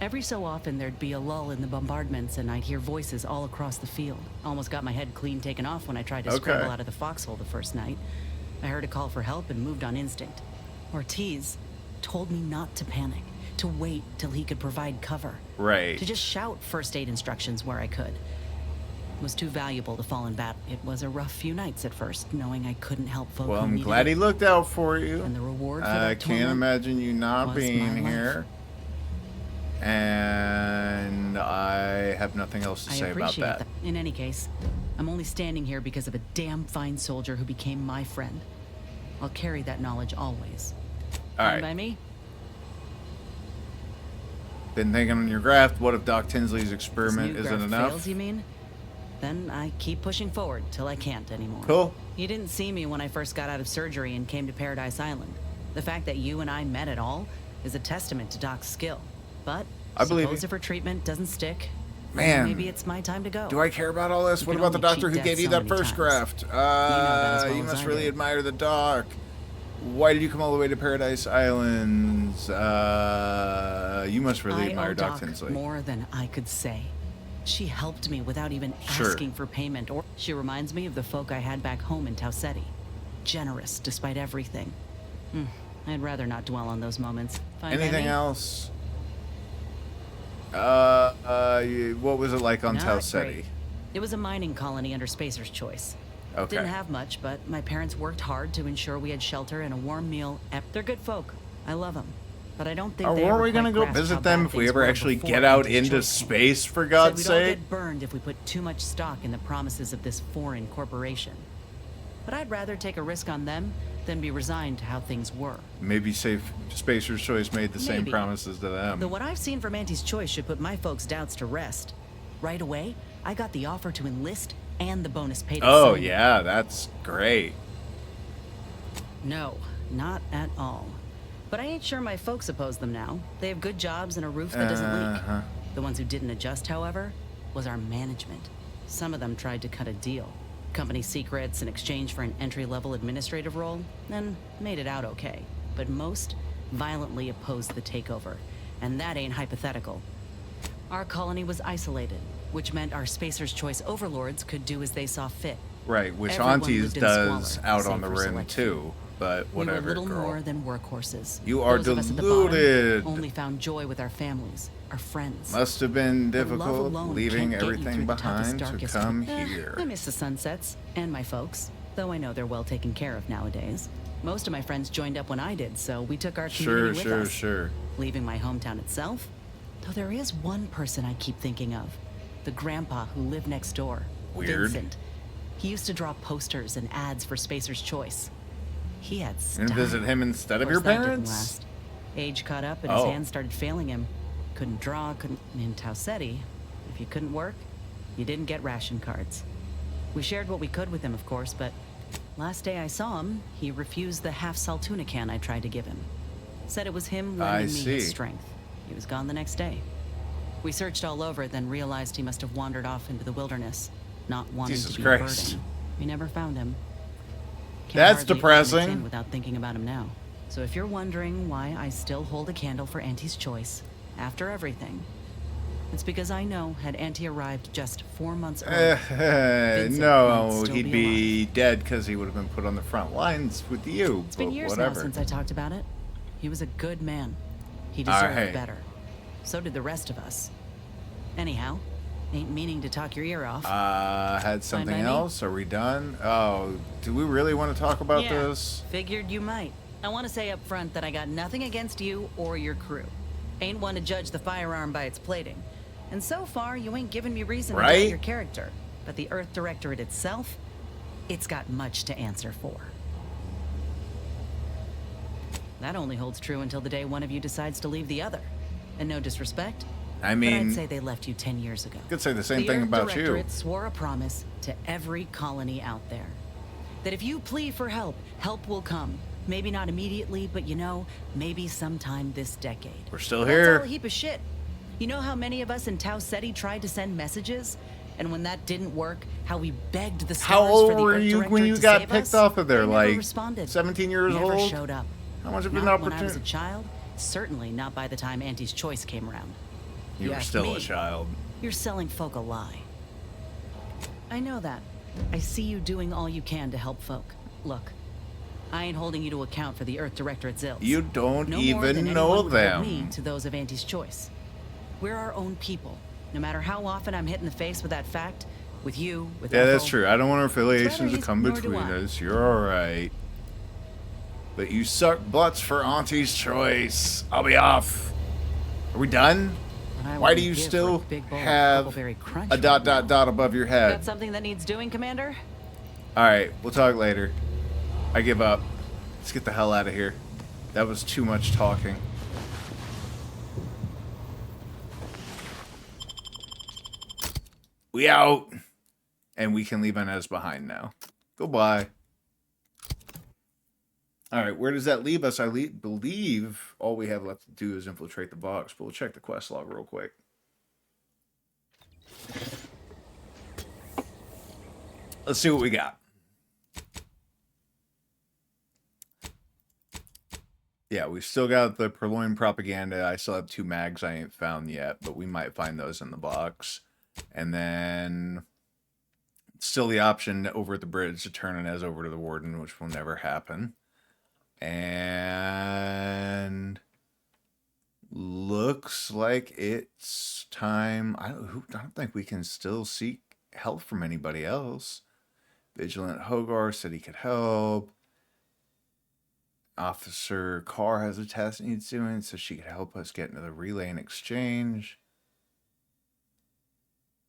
Every so often, there'd be a lull in the bombardments, and I'd hear voices all across the field. Almost got my head clean taken off when I tried to Okay. scramble out of the foxhole the first night. I heard a call for help and moved on instinct. Ortiz told me not to panic, to wait till he could provide cover. Right. To just shout first aid instructions where I could. It was too valuable to fall in battle. It was a rough few nights at first, knowing I couldn't help folk Well, who I'm needed glad it. he looked out for you. And the reward for I that can't tournament imagine you not was being my life. here. And I have nothing else to I say about appreciate that. that. In any case, I'm only standing here because of a damn fine soldier who became my friend. I'll carry that knowledge always. All Fine right. by me? Been thinking on your graft. What if Doc Tinsley's This experiment new isn't graph enough? fails, you mean? Then I keep pushing forward till I can't anymore. Cool. You didn't see me when I first got out of surgery and came to Paradise Island. The fact that you and I met at all is a testament to Doc's skill. But I believe suppose you. if her treatment doesn't stick, Man, maybe it's my time to go. Do I care about all this? You What can about the only doctor cheat who death gave you so that many first times. graft? that as well You as must I really do. admire the doc. Why did you come all the way to Paradise Islands? You must really I admire owe Doc Doc Tinsley. more than I could say. She helped me without even Sure. asking for payment, or she reminds me of the folk I had back home in Tauceti. Generous despite everything. I'd rather not dwell on those moments. Fine by Anything me? else? What was it like on Not Tauceti? great. It was a mining colony under Spacer's Choice. Okay. Didn't have much, but my parents worked hard to ensure we had shelter and a warm meal. They're good folk. I love them. But I don't think Or they were ever we gonna quite go grasped how visit bad them if we things ever were actually before get out Andy's into choice came. space, for Said God's we'd all sake? get burned if we put too much stock in the promises of this foreign corporation. But I'd rather take a risk on them than be resigned to how things were. Maybe safe Spacer's Choice made the same Maybe. promises to them. Though what I've seen from Auntie's Choice should put my folks' doubts to rest. Right away, I got the offer to enlist and the bonus paid Oh, assignment. yeah, that's great. No, not at all. But I ain't sure my folks oppose them now. They have good jobs and a roof that doesn't Uh-huh. leak. The ones who didn't adjust, however, was our management. Some of them tried to cut a deal. Company secrets in exchange for an entry-level administrative role, and made it out okay. But most violently opposed the takeover. And that ain't hypothetical. Our colony was isolated, which meant our Spacer's Choice overlords could do as they saw fit. Right, which Everyone Aunties lived in does squalor, out save on the for rim select too. But We were whatever, little girl. more than workhorses. You are Those of us at the bottom deluded. only found joy with our families, our friends. Must have been But love difficult alone leaving can't get you everything through the toughest, behind to darkest come I here. miss the sunsets and my folks, though I know they're well taken care of nowadays. Most of my friends joined up when I did, so we took our community Sure, with us. sure. Leaving my hometown itself, though there is one person I keep thinking of, the grandpa who lived next door, Weird. Vincent. He used to draw posters and ads for Spacer's Choice. He had style. And visit him instead of Course, your that didn't parents? last. Age caught up and Oh. his hands started failing him. Couldn't draw, couldn't... In Tauceti, if you couldn't work, you didn't get ration cards. We shared what we could with him, of course, but last day I saw him, he refused the half Saltuna can I tried to give him. Said it was him lending me see. his strength. He was gone the next day. We searched all over, then realized he must have wandered off into the wilderness, not wanting Jesus to be Christ. a burden. We never found him. Can't That's hardly depressing. imagine it without thinking about him now. So if you're wondering why I still hold a candle for Auntie's Choice after everything, it's because I know had Auntie arrived just 4 months earlier, Vincent No, might still he'd be be dead because he would have been put on the front lines with you. it's been but years whatever. now since I talked about it. He was a good man. He All deserved right. better. So did the rest of us. Anyhow, ain't meaning to talk your ear off. Had something by me? else? Are we done? Oh, do we really want to talk about Yeah, this? figured you might. I want to say up front that I got nothing against you or your crew. Ain't one to judge the firearm by its plating. And so far, you ain't given me reason to Right? doubt your character. But the Earth Directorate itself, it's got much to answer for. That only holds true until the day one of you decides to leave the other. And no disrespect, I but I'd mean, say they left you 10 years ago. could say the same The thing Earth about you. Directorate swore a promise to every colony out there. That if you plead for help, help will come. Maybe not immediately, but you know, maybe sometime this decade. We're still That's here. all a heap of shit. You know how many of us in Tau Ceti tried to send messages? And when that didn't work, how we begged the How stars old for the were Earth you Director when you to got save picked us, off of there? they never Like responded. 17 years Never old? showed up. How much of an Not when I was a opportunity? child. Certainly not by the time Auntie's Choice came around. You were ask still me, a child. You're selling folk a lie. I know that. I see you doing all you can to help folk. Look, I ain't holding you to account for the Earth Director at Zills. You don't No more even than know anyone would hold them. me to those of Auntie's Choice. We're our own people. No matter how often I'm hit in the face with that fact, with you, with Yeah, that's Ethel, true. I don't want our affiliations to easy, come nor do between I. us. You're alright. But you suck butts for Auntie's Choice. I'll be off. Are we done? but I Why do wouldn't you give for a still big bowl of have Huckleberry Crunch a dot right dot now. dot above your Got head? something that needs doing, Commander? Alright, we'll talk later. I give up. Let's get the hell out of here. That was too much talking. We out. And we can leave Inez behind now. Goodbye. Alright, where does that leave us? I believe all we have left to do is infiltrate the box, but we'll check the quest log real quick. Let's see what we got. Yeah, we still got the Purloin Propaganda. I still have 2 mags I ain't found yet, but we might find those in the box. And then still the option over at the bridge to turn Inez over to the Warden, which will never happen. And looks like it's time. I don't think we can still seek help from anybody else. Vigilant Hogar said he could help. Officer Carr has a task needs doing, so she could help us get into the relay and exchange.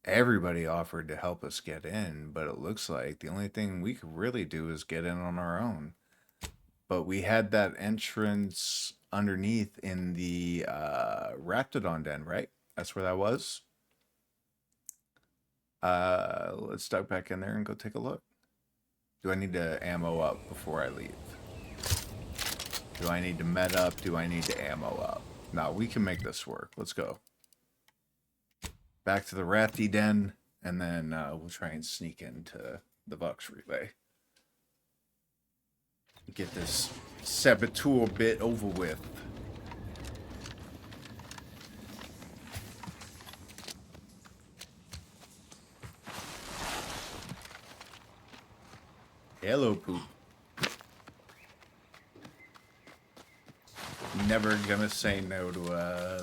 Everybody offered to help us get in, but it looks like the only thing we could really do is get in on our own. But we had that entrance underneath in the Raptidon Den, right? That's where that was. Let's duck back in there and go take a look. Do I need to ammo up before I leave? Do I need to med up? Do I need to ammo up? No, we can make this work. Let's go. Back to the Rapti Den, and then we'll try and sneak into the Vox relay. Get this saboteur bit over with. Hello, poop. Never gonna say no to a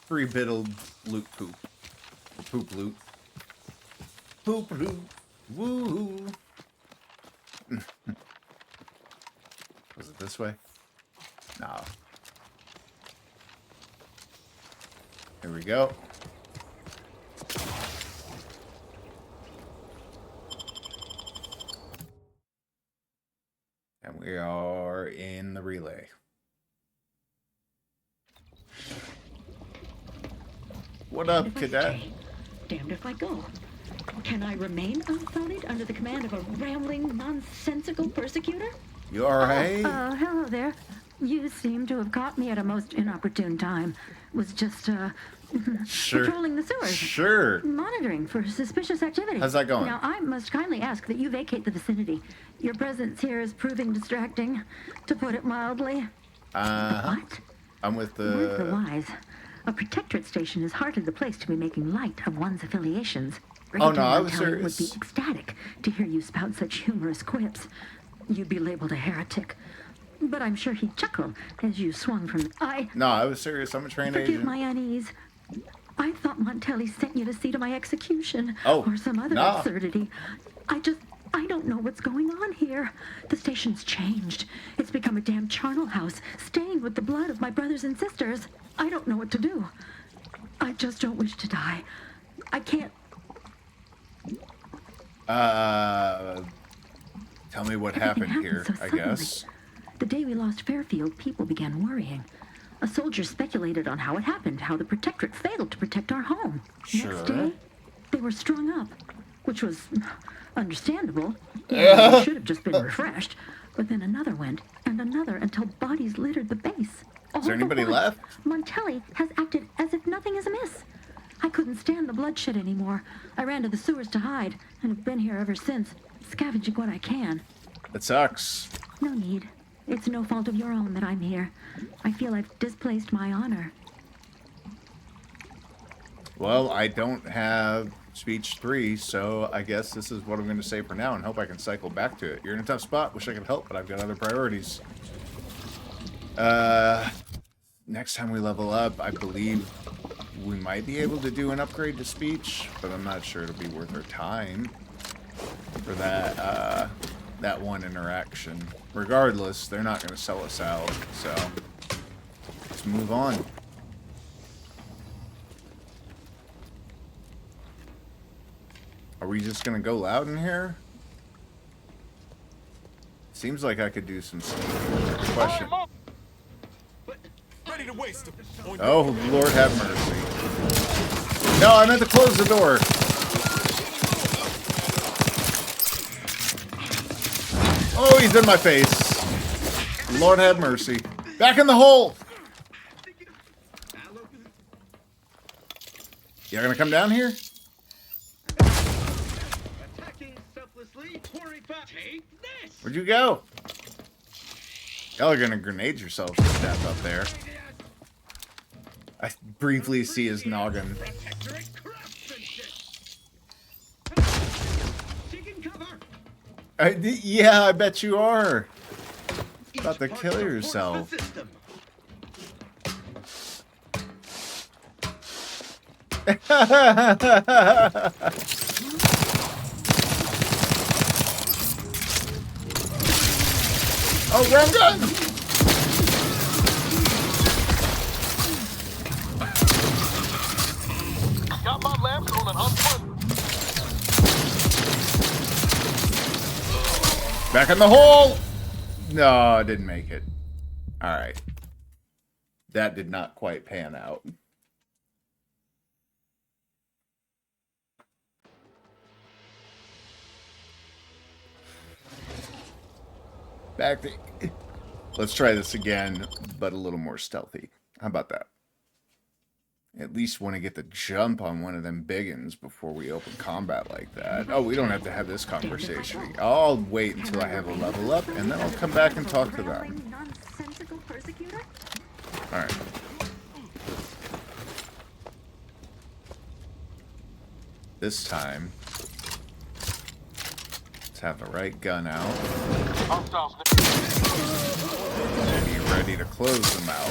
free bit of loot poop. Or poop loot. Poop loot. Woo. Was it this way? No. Here we go. And we are in the relay. What up, cadet? Damned if I go. Can I remain unsullied under the command of a rambling, nonsensical persecutor? You alright? Hello there. You seem to have caught me at a most inopportune time. Was just, Sure. patrolling the sewers. Sure. Monitoring for suspicious activity. How's that going? Now, I must kindly ask that you vacate the vicinity. Your presence here is proving distracting, to put it mildly. What? I'm with Words the the... wise. A protectorate station is hardly the place to be making light of one's affiliations. Oh, no, I was Brigadier Montelli would be serious. ecstatic to hear you spout such humorous quips. You'd be labeled a heretic. But I'm sure he'd chuckle as you swung from... No, I was serious. I'm a trained Forgive agent. my unease. I thought Montelli sent you to see to my execution. Oh, or some other no. absurdity. I don't know what's going on here. The station's changed. It's become a damn charnel house, stained with the blood of my brothers and sisters. I don't know what to do. I just don't wish to die. I can't... Tell me what Everything happened here, so I suddenly. guess. The day we lost Fairfield, people began worrying. A soldier speculated on how it happened, how the Protectorate failed to protect our home. Sure. Next day, they were strung up, which was understandable. They should have just been refreshed. But then another went, and another, until bodies littered the base. Is there All the anybody while, left? Montelli has acted as if nothing is amiss. I couldn't stand the bloodshed anymore. I ran to the sewers to hide, and have been here ever since, scavenging what I can. That sucks. No need. It's no fault of your own that I'm here. I feel I've displaced my honor. Well, I don't have speech 3, so I guess this is what I'm going to say for now and hope I can cycle back to it. You're in a tough spot. Wish I could help, but I've got other priorities. Next time we level up, I believe we might be able to do an upgrade to speech, but I'm not sure it'll be worth our time for that one interaction. Regardless, they're not going to sell us out, so let's move on. Are we just going to go loud in here? Seems like I could do some sneaking. Question. Ready to waste him. Oh, Lord have mercy. No, I meant to close the door. Oh, he's in my face. Lord have mercy. Back in the hole. Y'all gonna come down here? Where'd you go? Y'all are gonna grenade yourselves to death up there. I briefly see his noggin. Yeah, I bet you are. About to kill yourself. Oh, wrong gun! Got my lamps on an unplugged. Back in the hole! No, I didn't make it. Alright. That did not quite pan out. Back to... Let's try this again, but a little more stealthy. How about that? At least want to get the jump on one of them biggins before we open combat like that. Oh, we don't have to have this conversation. I'll wait until I have a level up, and then I'll come back and talk to them. Nonsensical persecutor? Alright. This time, let's have the right gun out. Hostiles. And be ready to close them out.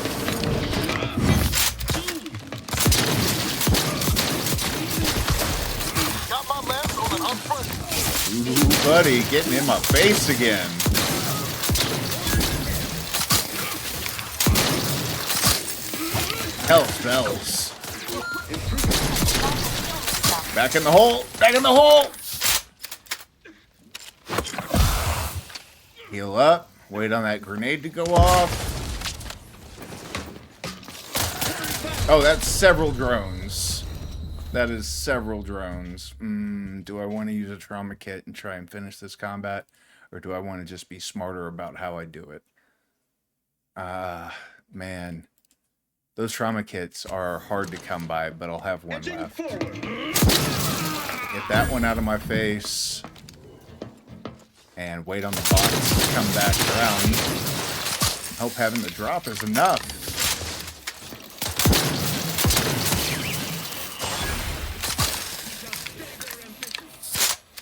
Got my lamps on an unplugged. Ooh, buddy, getting in my face again. Health bells. Back in the hole! Back in the hole! Heal up. Wait on that grenade to go off. Oh, that's several drones. That is several drones. Do I want to use a trauma kit and try and finish this combat? Or do I want to just be smarter about how I do it? Man. Those trauma kits are hard to come by, but I'll have one left. Get that one out of my face. And wait on the box to come back around. Hope having the drop is enough.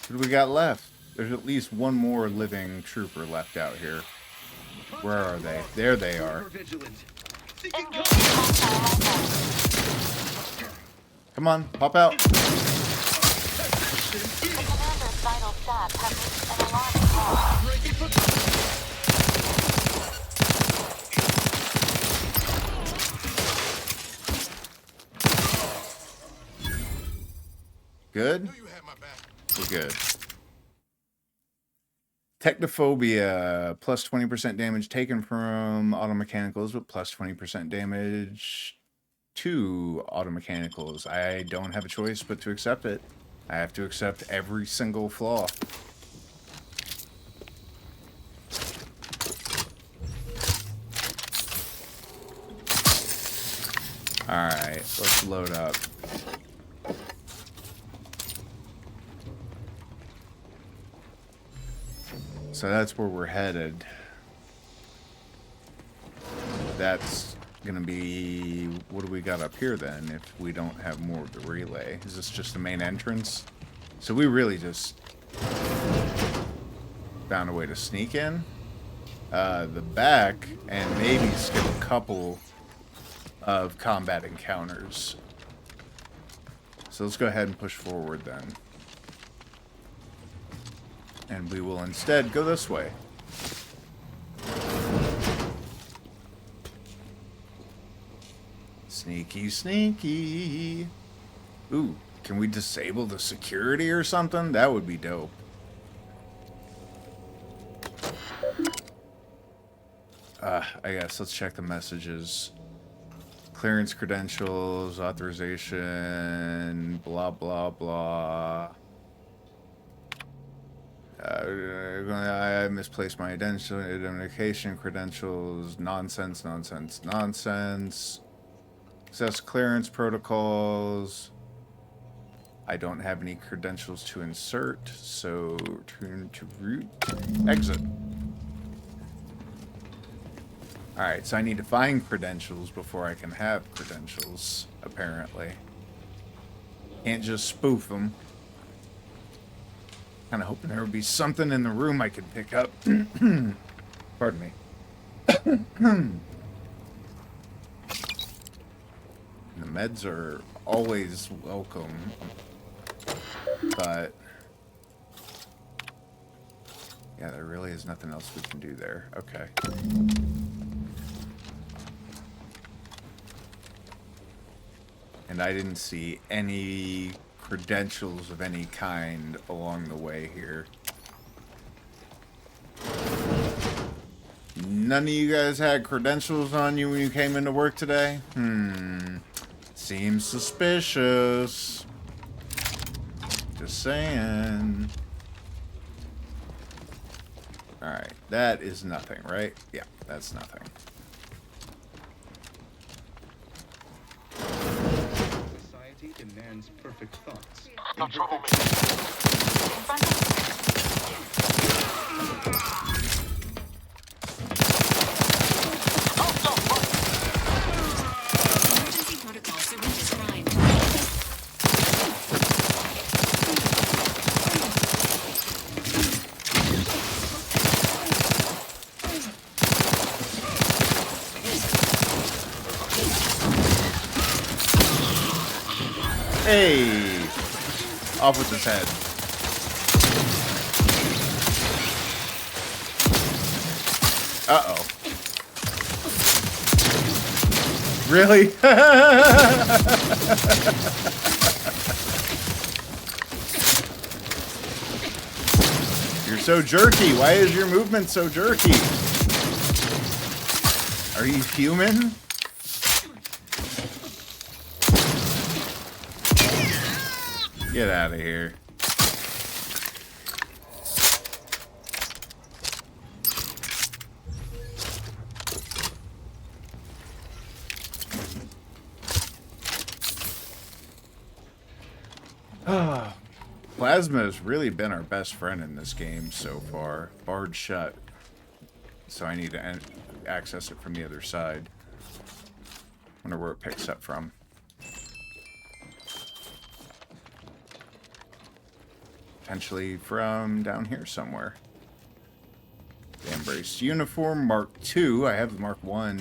What do we got left? There's at least one more living trooper left out here. Where are they? There they are. Come on, pop out. Good? We're good. Technophobia, plus 20% damage taken from automechanicals, but plus 20% damage to automechanicals. I don't have a choice but to accept it. I have to accept every single flaw. Alright, let's load up. So that's where we're headed. That's gonna be... What do we got up here then if we don't have more of the relay? Is this just the main entrance? So we really just found a way to sneak in. The back, and maybe skip a couple of combat encounters. So let's go ahead and push forward then. And we will instead go this way. Sneaky, sneaky. Ooh, can we disable the security or something? That would be dope. I guess let's check the messages. Clearance credentials, authorization, blah, blah, blah. I misplaced my identification credentials. Nonsense, nonsense, nonsense. Access clearance protocols. I don't have any credentials to insert, so return to root. Exit. Alright, so I need to find credentials before I can have credentials, apparently. Can't just spoof them. Kind of hoping there would be something in the room I could pick up. Pardon me. The meds are always welcome, but yeah, there really is nothing else we can do there. Okay. And I didn't see any credentials of any kind along the way here. None of you guys had credentials on you when you came into work today? Seems suspicious. Just saying. Alright, that is nothing, right? Yeah, that's nothing. Society demands perfect thoughts. No trouble, Emergency protocol syringes primed. Hey! Off with his head. Uh-oh. Really? You're so jerky. Why is your movement so jerky? Are you human? Get out of here. Plasma has really been our best friend in this game so far. Barred shut. So I need to access it from the other side. Wonder where it picks up from. Potentially from down here somewhere. The Embrace uniform, Mark II. I have the Mark I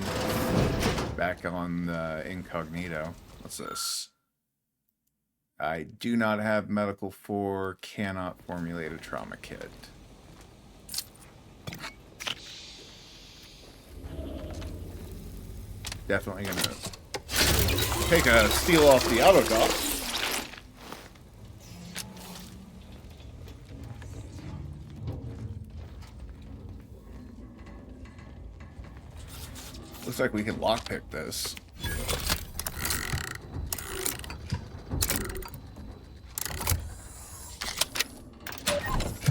back on the incognito. What's this? I do not have medical 4, cannot formulate a trauma kit. Definitely gonna take a steal off the auto dock. Looks like we can lockpick this.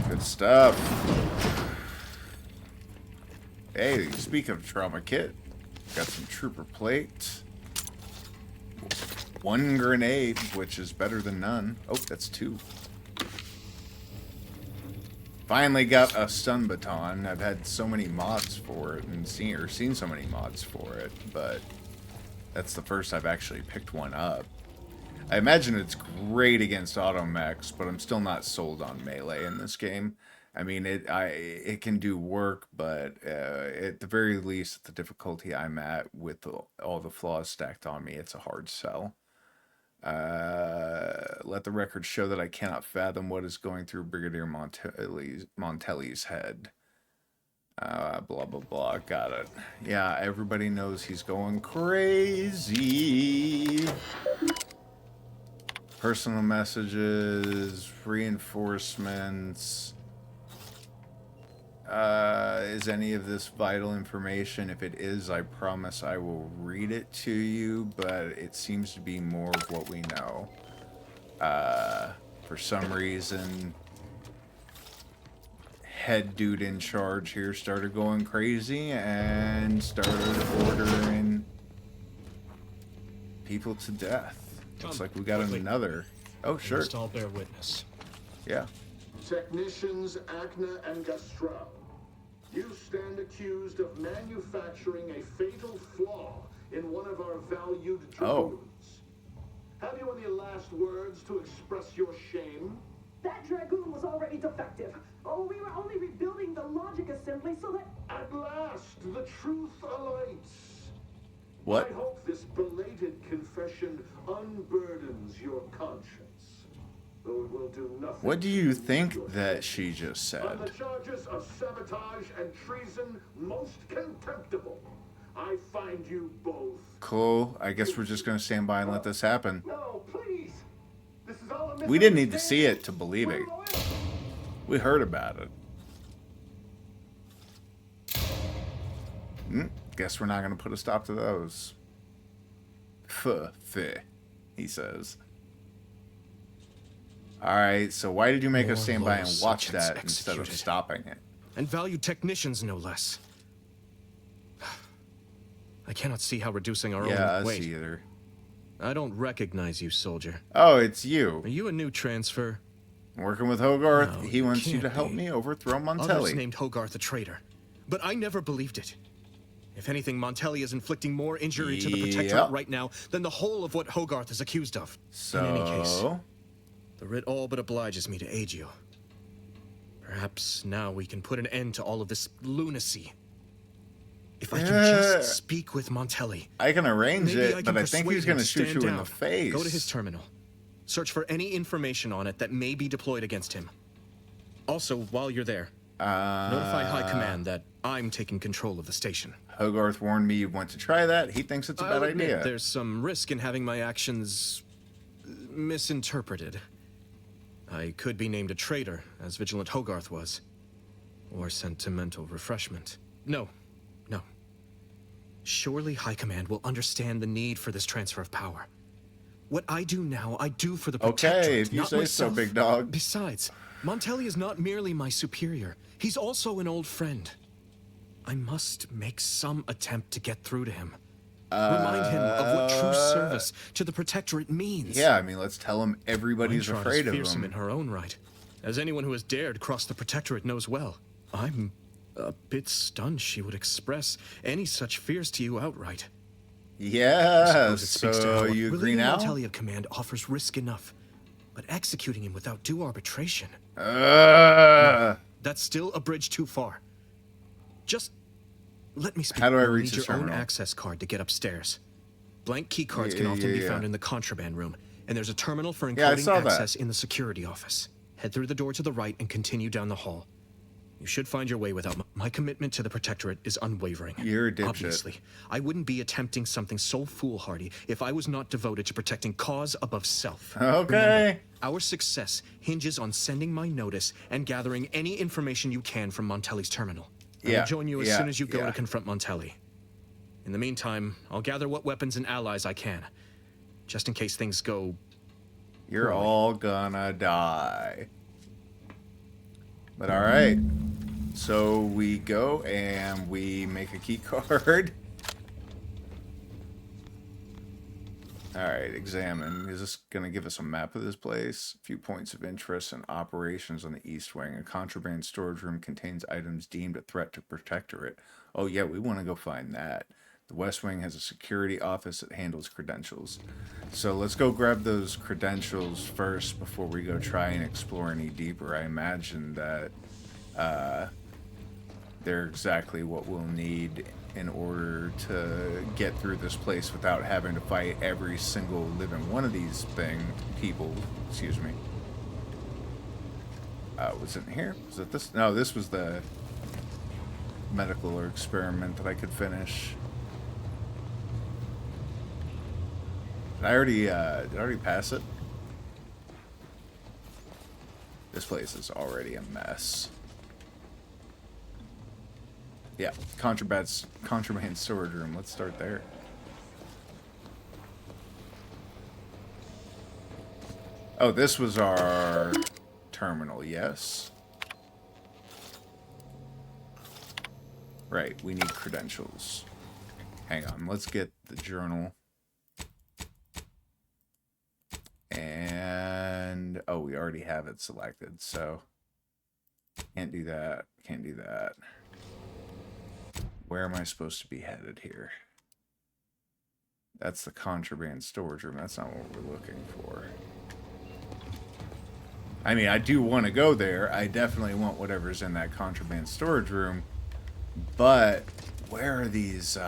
Good stuff. Hey, speak of trauma kit, got some trooper plate. 1 grenade, which is better than none. Oh, that's 2. Finally got a stun baton. I've had so many mods for it and seen so many mods for it, but that's the first I've actually picked one up. I imagine it's great against automechs, but I'm still not sold on melee in this game. I mean, it can do work, but at the very least, at the difficulty I'm at with all the flaws stacked on me, it's a hard sell. Let the record show that I cannot fathom what is going through Brigadier Montelli's head. Blah, blah, blah. Got it. Yeah, everybody knows he's going crazy. Personal messages, reinforcements. Is any of this vital information? If it is, I promise I will read it to you, but it seems to be more of what we know. For some reason, head dude in charge here started going crazy and started ordering people to death. Looks like we got another. Oh, sure. Must all bear witness. Yeah. Technicians Acna and Gastral, you stand accused of manufacturing a fatal flaw in one of our valued dragoons. Have you any last words to express your shame? That dragoon was already defective. Oh, we were only rebuilding the logic assembly so that... At last, the truth alights. What? I hope this belated confession unburdens your conscience. Though it will do nothing. What do you think that she just On the said? charges of sabotage and treason, most contemptible, I find you both. Cool. I guess we're just going to stand by and let this happen. No, please. This is all a We didn't need to see it to believe it. We heard about it. Guess we're not going to put a stop to those. Fuh, he says. Alright, so why did you make us More stand by loyal and watch subjects that instead of executed. stopping it? And valued technicians, no less. I cannot see how reducing our Yeah, own us weight. either. I don't recognize you, soldier. Oh, it's you. Are you a new transfer? Working with Hogarth, No, he wants you can't to help be. me overthrow Others Montelli. named Hogarth a traitor, but I never believed it. If anything, Montelli is inflicting more injury to the Protectorate Yep. right now than the whole of what Hogarth is accused of. In any case, So, the writ all but obliges me to aid you. Perhaps now we can put an end to all of this lunacy. If I can just speak with Montelli, I can arrange maybe it, I but can I think he's persuade him going to to shoot stand you in down. the face. Go to his terminal. Search for any information on it that may be deployed against him. Also, while you're there, notify High Command that I'm taking control of the station. Hogarth warned me you want to try that. He thinks it's a I'll bad admit idea. there's some risk in having my actions misinterpreted. I could be named a traitor, as Vigilant Hogarth was. Or sentimental refreshment. No. Surely High Command will understand the need for this transfer of power. What I do now, I do for the Protectorate, Okay, if you not say myself. so, big dog. Besides, Montelli is not merely my superior. He's also an old friend. I must make some attempt to get through to him. Remind him of what true service to the Protectorate means. Yeah, I mean, let's tell him everybody's Weintraub afraid is of fearsome him. in her own right, as anyone who has dared cross the Protectorate knows well. I'm a bit stunned she would express any such fears to you outright. Yeah, Suppose it speaks to so how you agree relieving now? Montelli of command offers risk enough, but executing him without due arbitration, that's still a bridge too far. Just let me speak. How do I You'll reach need this your own terminal? access card to get upstairs. Blank key cards can often be found in the contraband room, and there's a terminal for Yeah, I encoding saw that. access in the security office. Head through the door to the right and continue down the hall. You should find your way without my commitment to the Protectorate is unwavering. You're a dipshit. Obviously, I wouldn't be attempting something so foolhardy if I was not devoted to protecting cause above self. Okay. Remember, our success hinges on sending my notice and gathering any information you can from Montelli's terminal. Yeah, I'll join you as yeah, soon as you go yeah. to confront Montelli. In the meantime, I'll gather what weapons and allies I can, just in case things go... You're all gonna die. But alright. So we go and we make a key card. Alright, examine. Is this going to give us a map of this place? A few points of interest and operations on the east wing. A contraband storage room contains items deemed a threat to Protectorate. Oh yeah, we want to go find that. The west wing has a security office that handles credentials. So let's go grab those credentials first before we go try and explore any deeper. I imagine that they're exactly what we'll need in order to get through this place without having to fight every single living one of these people, excuse me. Was it in here? Was it this? No, this was the medical or experiment that I could finish. Did I already pass it? This place is already a mess. Yeah, contraband storage room. Let's start there. Oh, this was our terminal, yes. Right, we need credentials. Hang on, let's get the journal. And, oh, we already have it selected, so can't do that, can't do that. Where am I supposed to be headed here? That's the contraband storage room. That's not what we're looking for. I mean, I do want to go there. I definitely want whatever's in that contraband storage room. But where are these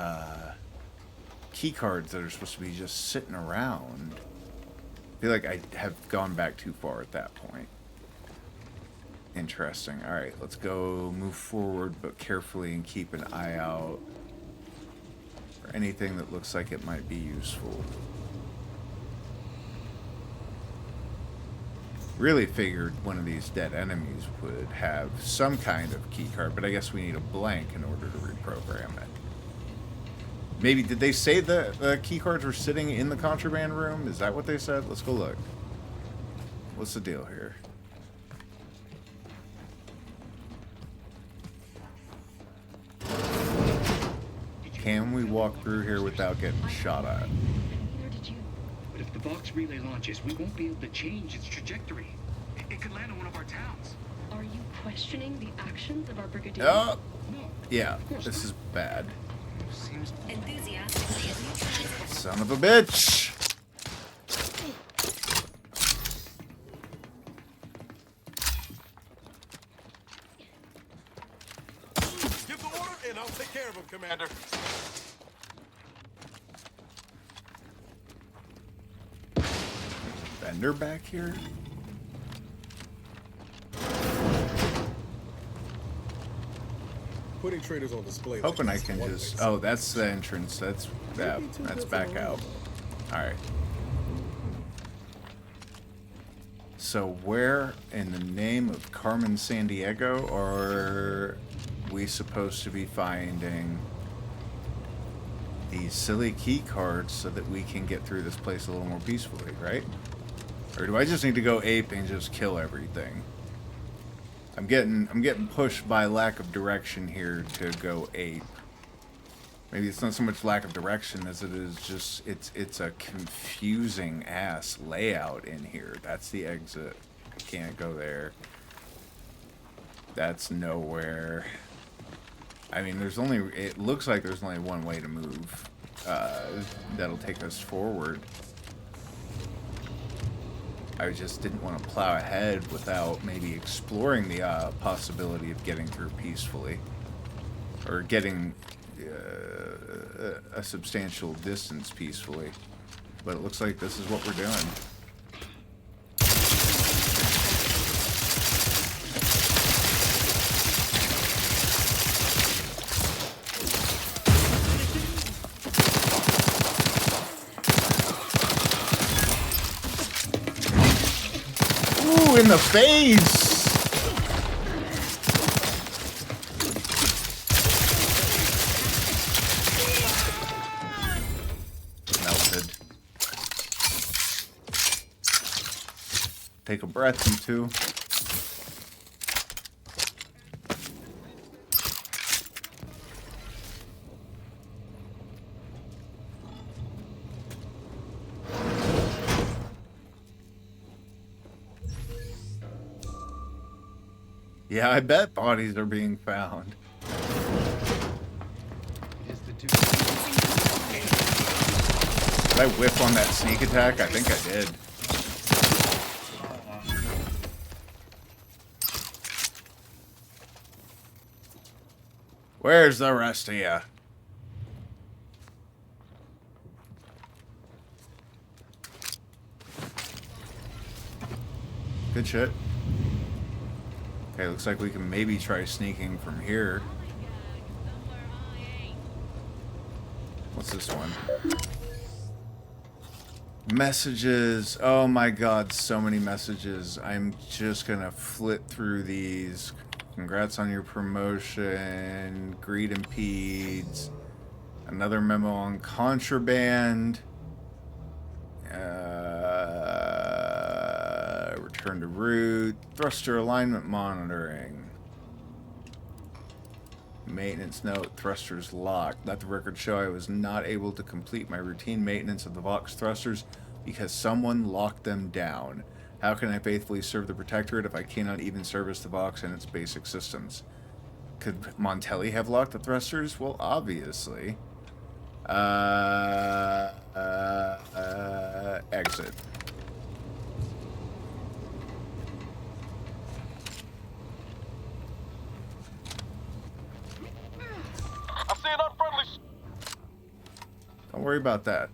key cards that are supposed to be just sitting around? I feel like I have gone back too far at that point. Interesting. Alright, let's go move forward, but carefully, and keep an eye out for anything that looks like it might be useful. Really figured one of these dead enemies would have some kind of key card, but I guess we need a blank in order to reprogram it. Maybe, did they say the key cards were sitting in the contraband room? Is that what they said? Let's go look. What's the deal here? Can we walk through here without getting shot at? But if the Vox relay launches, we won't be able to change its trajectory. It could land on one of our towns. Are you questioning the actions of our brigadier? Oh! Yeah, this is bad. Son of a bitch! Give the order and I'll take care of him, Commander. Vendor back here? Putting traders on display. Hoping I can just... Oh, that's the entrance. That's back out. Alright. So where in the name of Carmen Sandiego are we supposed to be finding these silly key cards so that we can get through this place a little more peacefully, right? Or do I just need to go ape and just kill everything? I'm getting pushed by lack of direction here to go ape. Maybe it's not so much lack of direction as it is just it's a confusing ass layout in here. That's the exit. I can't go there. That's nowhere. I mean, it looks like there's only one way to move that'll take us forward. I just didn't want to plow ahead without maybe exploring the possibility of getting through peacefully. Or getting a substantial distance peacefully. But it looks like this is what we're doing. Ooh, in the face! Melted. Take a breath, you two. Yeah, I bet bodies are being found. Did I whiff on that sneak attack? I think I did. Where's the rest of ya? Good shit. Okay, looks like we can maybe try sneaking from here. What's this one? Messages. Oh my god, so many messages. I'm just gonna flit through these. Congrats on your promotion. Greed impedes. Another memo on contraband. Return to route. Thruster alignment monitoring. Maintenance note. Thrusters locked. Let the record show I was not able to complete my routine maintenance of the Vox thrusters because someone locked them down. How can I faithfully serve the Protectorate if I cannot even service the Vox and its basic systems? Could Montelli have locked the thrusters? Well, obviously. Exit. I see an unfriendly. Don't worry about that.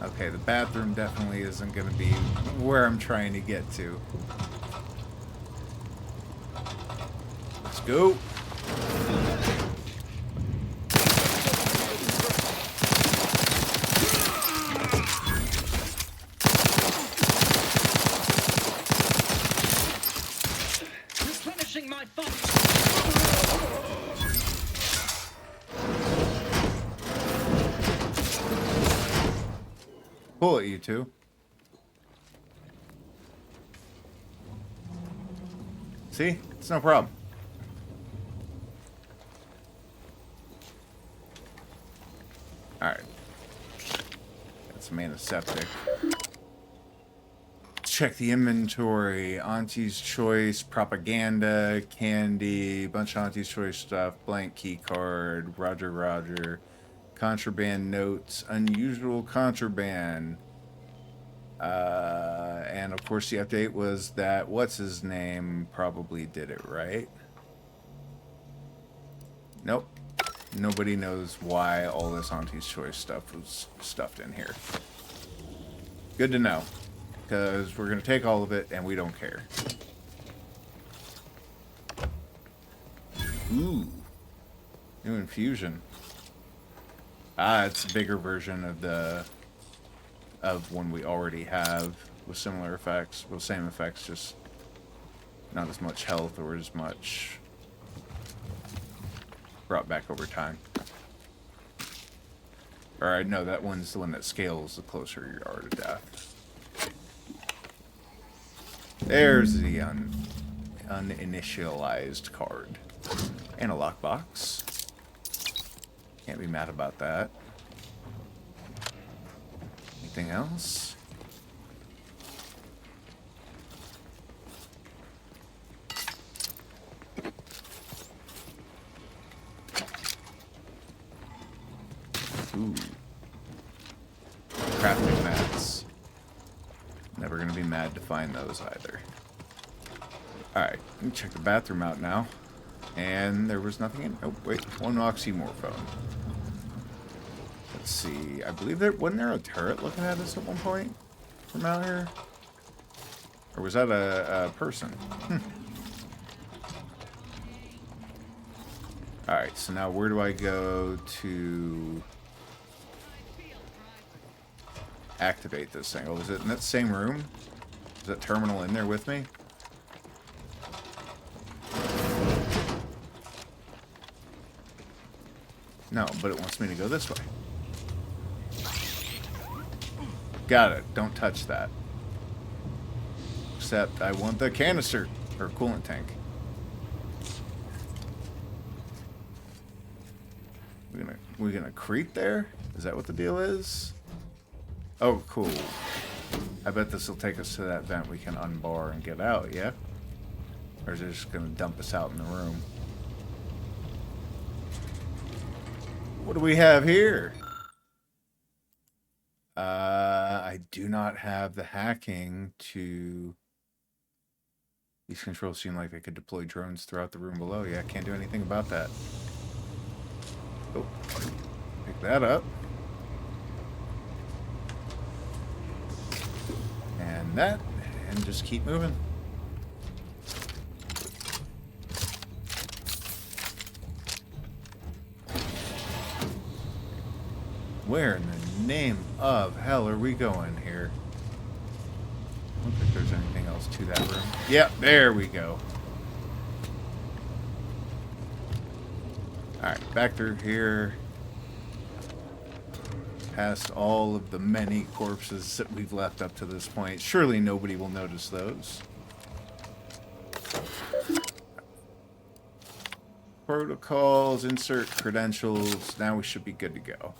Okay, the bathroom definitely isn't going to be where I'm trying to get to. Let's go. Replenishing my funds. Pull it, you two. See? It's no problem. Alright. That's some antiseptic. Let's check the inventory. Auntie's Choice, propaganda, candy, bunch of Auntie's Choice stuff, blank key card, Roger Roger. Contraband notes, unusual contraband. And of course the update was that what's his name probably did it, right? Nope. Nobody knows why all this Auntie's Choice stuff was stuffed in here. Good to know. Because we're going to take all of it and we don't care. Ooh. New infusion. Ah, it's a bigger version of one we already have with similar effects. Well, same effects, just not as much health or as much brought back over time. Alright, no, that one's the one that scales the closer you are to death. There's the uninitialized card. And a lockbox. Can't be mad about that. Anything else? Ooh. Crafting mats. Never gonna be mad to find those either. Alright, let me check the bathroom out now. And there was nothing in... Oh, wait. One oxymorphone. Let's see. I believe there... Wasn't there a turret looking at us at one point? From out here? Or was that a person? Alright, so now where do I go to... activate this thing? Oh, is it in that same room? Is that terminal in there with me? No, but it wants me to go this way. Got it. Don't touch that. Except I want the canister or coolant tank. We gonna creep there? Is that what the deal is? Oh, cool. I bet this will take us to that vent we can unbar and get out, yeah? Or is it just gonna dump us out in the room? What do we have here? I do not have the hacking to... These controls seem like they could deploy drones throughout the room below. Yeah, I can't do anything about that. Oh, pick that up. And that, and just keep moving. Where in the name of hell are we going here? I don't think there's anything else to that room. Yep, there we go. Alright, back through here. Past all of the many corpses that we've left up to this point. Surely nobody will notice those. Protocols, insert credentials. Now we should be good to go.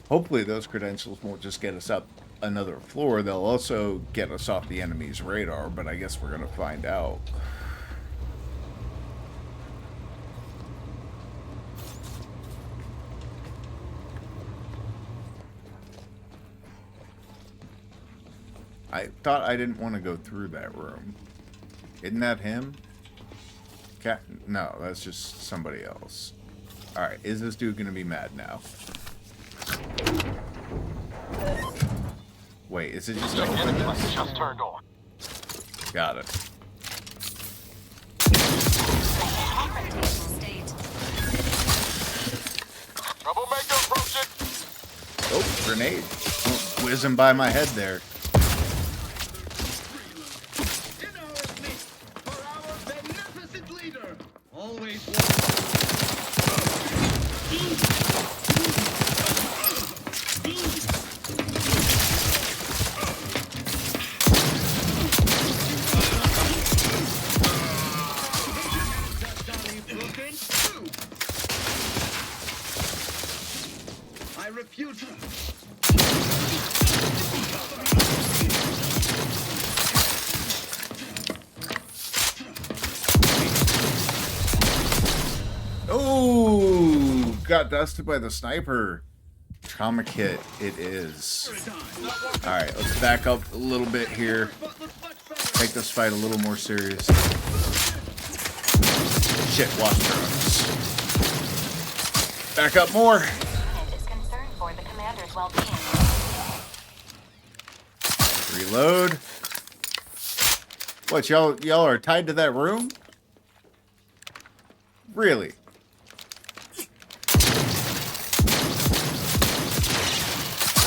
Hopefully those credentials won't just get us up another floor. They'll also get us off the enemy's radar, but I guess we're going to find out. I thought I didn't want to go through that room. Isn't that him? Cat? No, that's just somebody else. Alright, is this dude going to be mad now? Wait, is it just open? Just turned on. Got it. Troublemaker approaching. Oh, grenade. Whizzing by my head there. I refuse. Oh, got dusted by the sniper. Trauma kit, it is. Alright, let's back up a little bit here. Take this fight a little more serious. Shit, watch drones. Back up more. Reload. What, y'all are tied to that room? Really?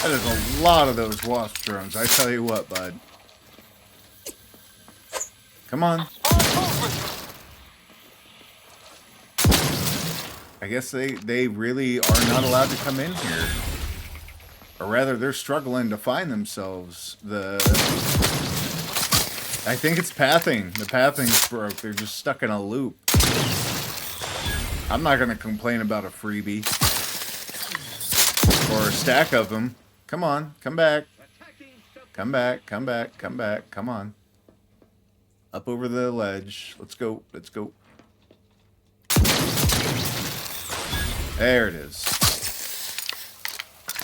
That is a lot of those wasp drones, I tell you what, bud. Come on. I guess they really are not allowed to come in here. Or rather, they're struggling to find themselves. I think it's pathing. The pathing's broke. They're just stuck in a loop. I'm not going to complain about a freebie. Or a stack of them. Come on, come back. Come back, come back, come back. Come on. Up over the ledge. Let's go, let's go. There it is.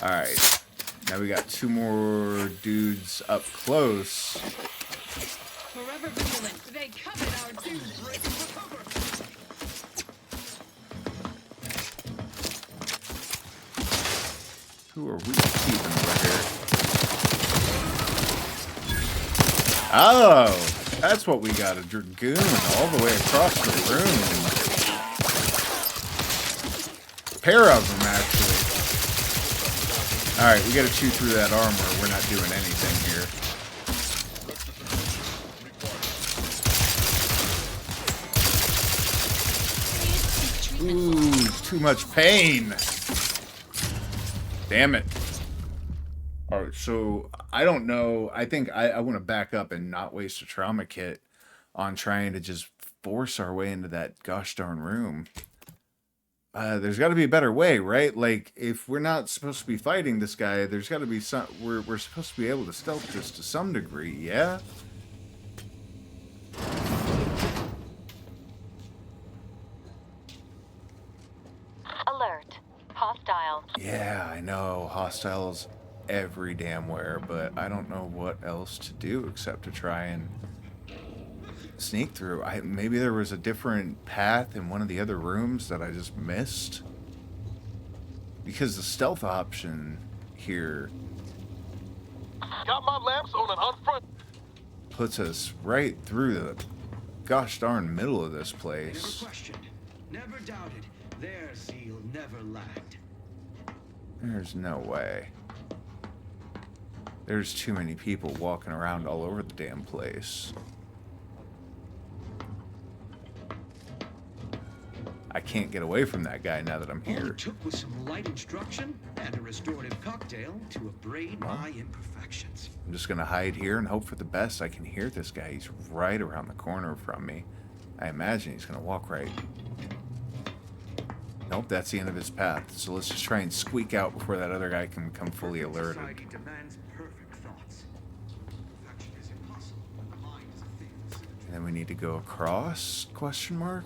Alright. Now we got two more dudes up close. Forever vigilant. They covered our dudes. Who are we keeping over here? Oh, that's what we got. A dragoon all the way across the room. A pair of them, actually. Alright, we gotta chew through that armor. We're not doing anything here. Ooh, too much pain. Damn it. All right, so I don't know. I think I want to back up and not waste a trauma kit on trying to just force our way into that gosh darn room. There's got to be a better way, right? Like, if we're not supposed to be fighting this guy, there's got to be some. We're supposed to be able to stealth this to some degree, yeah? Alert. Hostile. Yeah, I know. Hostiles every damn where, but I don't know what else to do except to try and sneak through. Maybe there was a different path in one of the other rooms that I just missed. Because the stealth option here Got my lamps on an unfront. puts us right through the gosh darn middle of this Never place. questioned, never doubted. Their zeal never lagged. There's no way. There's too many people walking around all over the damn place. I can't get away from that guy now that I'm All here. it took was some light instruction and a restorative cocktail to abrade my imperfections. I'm just gonna hide here and hope for the best. I can hear this guy. He's right around the corner from me. I imagine he's gonna walk right. Nope, that's the end of his path. So let's just try and squeak out before that other guy can become fully alerted. Society demands perfect thoughts. Perfection is impossible when the mind is a thing. And then we need to go across, question mark?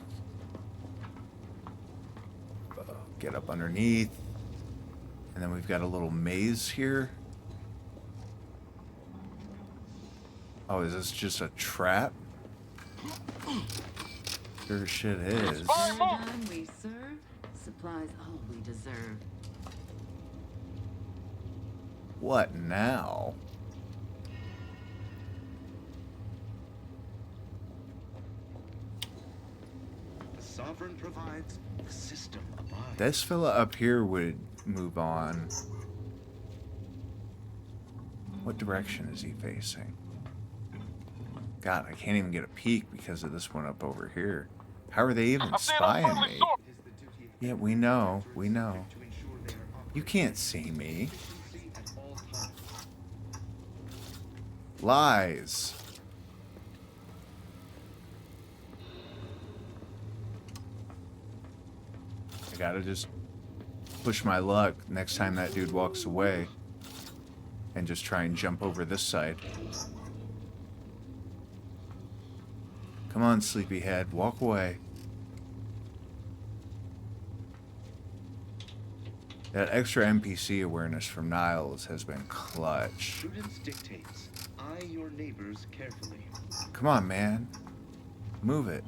Get up underneath. And then we've got a little maze here. Oh, is this just a trap? Sure shit is. Paradigm we serve supplies all we deserve. What now? The sovereign provides, the system abides. This fella up here would move on. What direction is he facing? God, I can't even get a peek because of this one up over here. How are they even spying me? Yeah, we know, we know. You can't see me. Lies. I gotta just push my luck next time that dude walks away and just try and jump over this side. Come on, sleepyhead, walk away. That extra NPC awareness from Niles has been clutch. Prudence dictates. Eye your neighbors carefully. Come on, man. Move it.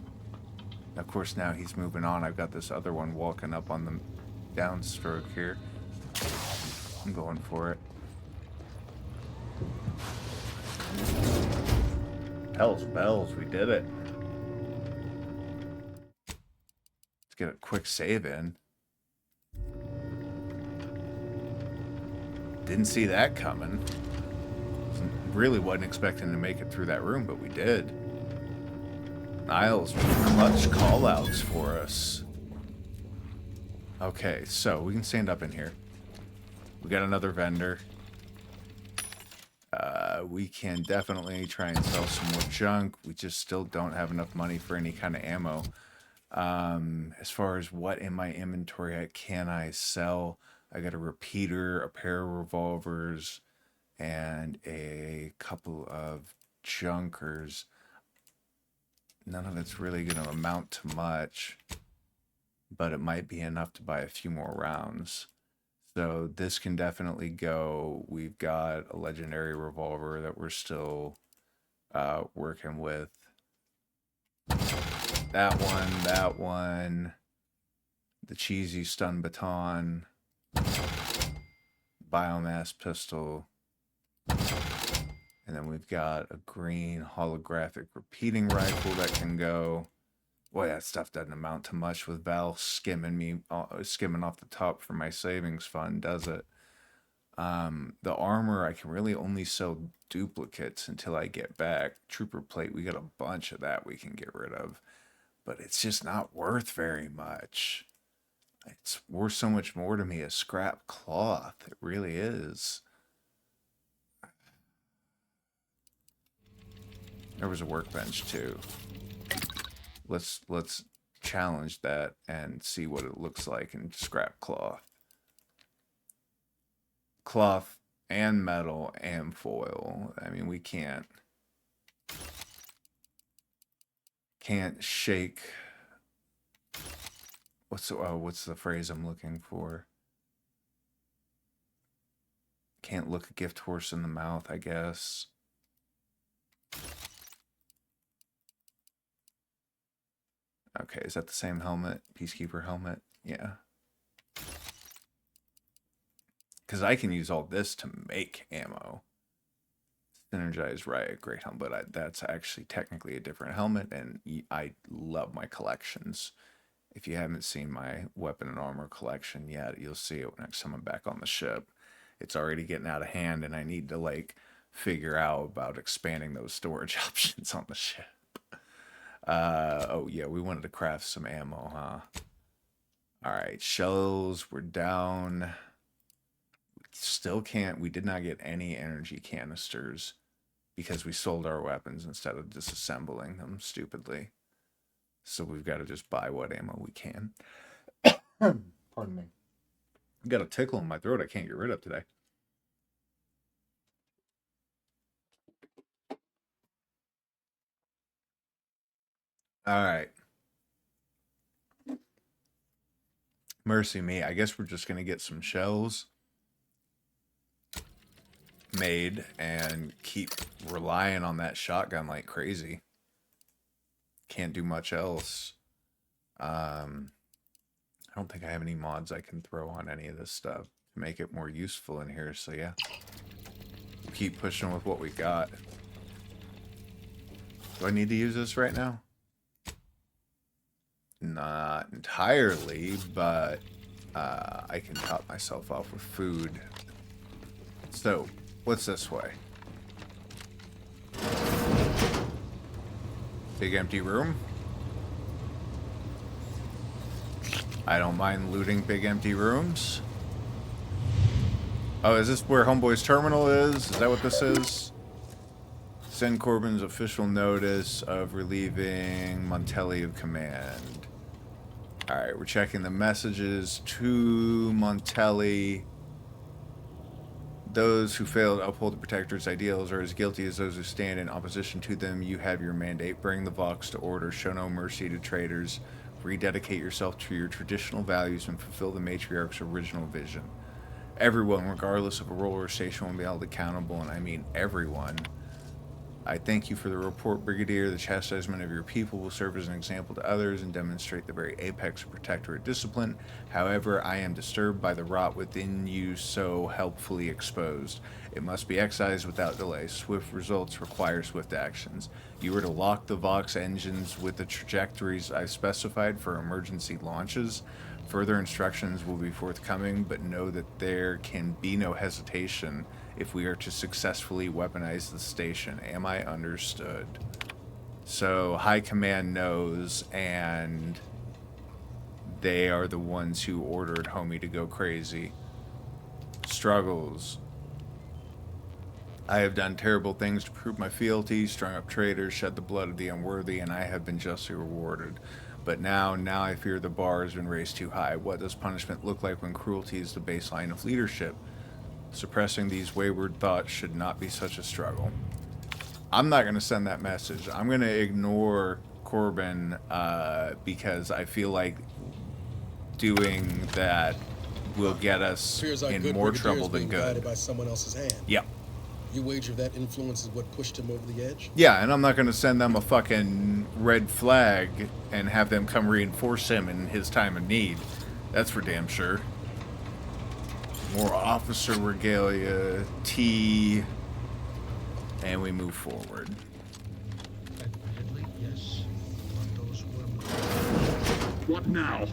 Of course, now he's moving on. I've got this other one walking up on the downstroke here. I'm going for it. Hell's bells, we did it. Let's get a quick save in. Didn't see that coming. Really wasn't expecting to make it through that room, but we did. Niles with clutch callouts for us. Okay, so we can stand up in here. We got another vendor. We can definitely try and sell some more junk. We just still don't have enough money for any kind of ammo. As far as what in my inventory can I sell, I got a repeater, a pair of revolvers, and a couple of junkers. None of it's really going to amount to much, but it might be enough to buy a few more rounds. So this can definitely go. We've got a legendary revolver that we're still working with. That one, the cheesy stun baton, biomass pistol, and then we've got a green holographic repeating rifle that can go. Boy, that stuff doesn't amount to much with Val skimming off the top for my savings fund, does it? The armor, I can really only sell duplicates until I get back. Trooper plate, we got a bunch of that we can get rid of, but it's just not worth very much. It's worth so much more to me as scrap cloth. It really is. There was a workbench too. Let's challenge that and see what it looks like in scrap cloth. Cloth and metal and foil. I mean, we can't shake. What's the phrase I'm looking for? Can't look a gift horse in the mouth, I guess. Okay, is that the same helmet? Peacekeeper helmet? Yeah. Because I can use all this to make ammo. Synergized Riot, great helmet, but that's actually technically a different helmet, and I love my collections. If you haven't seen my weapon and armor collection yet, you'll see it next time I'm back on the ship. It's already getting out of hand, and I need to, like, figure out about expanding those storage options on the ship. Oh, yeah, we wanted to craft some ammo, huh? Alright, shells were down. Still can't. We did not get any energy canisters because we sold our weapons instead of disassembling them stupidly. So we've got to just buy what ammo we can. Pardon me. I've got a tickle in my throat I can't get rid of today. All right. Mercy me. I guess we're just going to get some shells made and keep relying on that shotgun like crazy. Can't do much else. I don't think I have any mods I can throw on any of this stuff to make it more useful in here, so yeah. We'll keep pushing with what we got. Do I need to use this right now? Not entirely, but I can top myself off with food. So, what's this way? Big empty room. I don't mind looting big empty rooms. Oh, is this where Homeboy's terminal is? Is that what this is? Send Corbin's official notice of relieving Montelli of command. Alright, we're checking the messages to Montelli. Those who fail to uphold the Protector's ideals are as guilty as those who stand in opposition to them. You have your mandate. Bring the Vox to order. Show no mercy to traitors. Rededicate yourself to your traditional values and fulfill the Matriarch's original vision. Everyone, regardless of a role or station, will be held accountable, and I mean everyone. I thank you for the report, Brigadier. The chastisement of your people will serve as an example to others and demonstrate the very apex of Protectorate discipline. However, I am disturbed by the rot within you so helpfully exposed. It must be excised without delay. Swift results require swift actions. You are to lock the Vox engines with the trajectories I've specified for emergency launches. Further instructions will be forthcoming, but know that there can be no hesitation if we are to successfully weaponize the station. Am I understood? So High Command knows, and they are the ones who ordered Homie to go crazy. Struggles. I have done terrible things to prove my fealty, strung up traitors, shed the blood of the unworthy, and I have been justly rewarded. But now I fear the bar has been raised too high. What does punishment look like when cruelty is the baseline of leadership? Suppressing these wayward thoughts should not be such a struggle. I'm not going to send that message. I'm going to ignore Corbin because I feel like doing that will get us in more trouble than good. By someone else's hand. Yep. You wager that influence is what pushed him over the edge? Yeah, and I'm not going to send them a fucking red flag and have them come reinforce him in his time of need. That's for damn sure. More officer regalia, tea, and we move forward. Admittedly, yes. But those were... What now?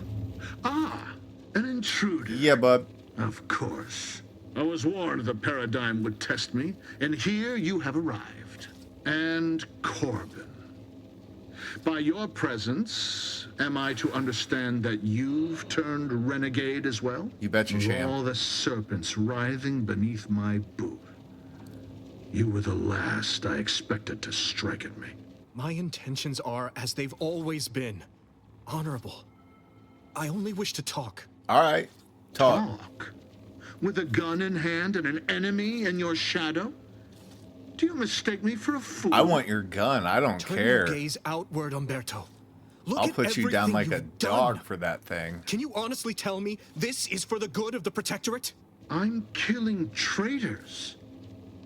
Ah, an intruder. Yeah, bud. Of course. I was warned the paradigm would test me, and here you have arrived. And Corbin. By your presence, am I to understand that you've turned renegade as well? You betcha, Sham. All the serpents writhing beneath my boot. You were the last I expected to strike at me. My intentions are as they've always been. Honorable. I only wish to talk. All right. Talk. Talk? With a gun in hand and an enemy in your shadow? Do you mistake me for a fool? I want your gun. I don't Turn care. your gaze outward, Umberto. Look I'll at put you down everything like a you've dog done. for that thing. Can you honestly tell me this is for the good of the Protectorate? I'm killing traitors.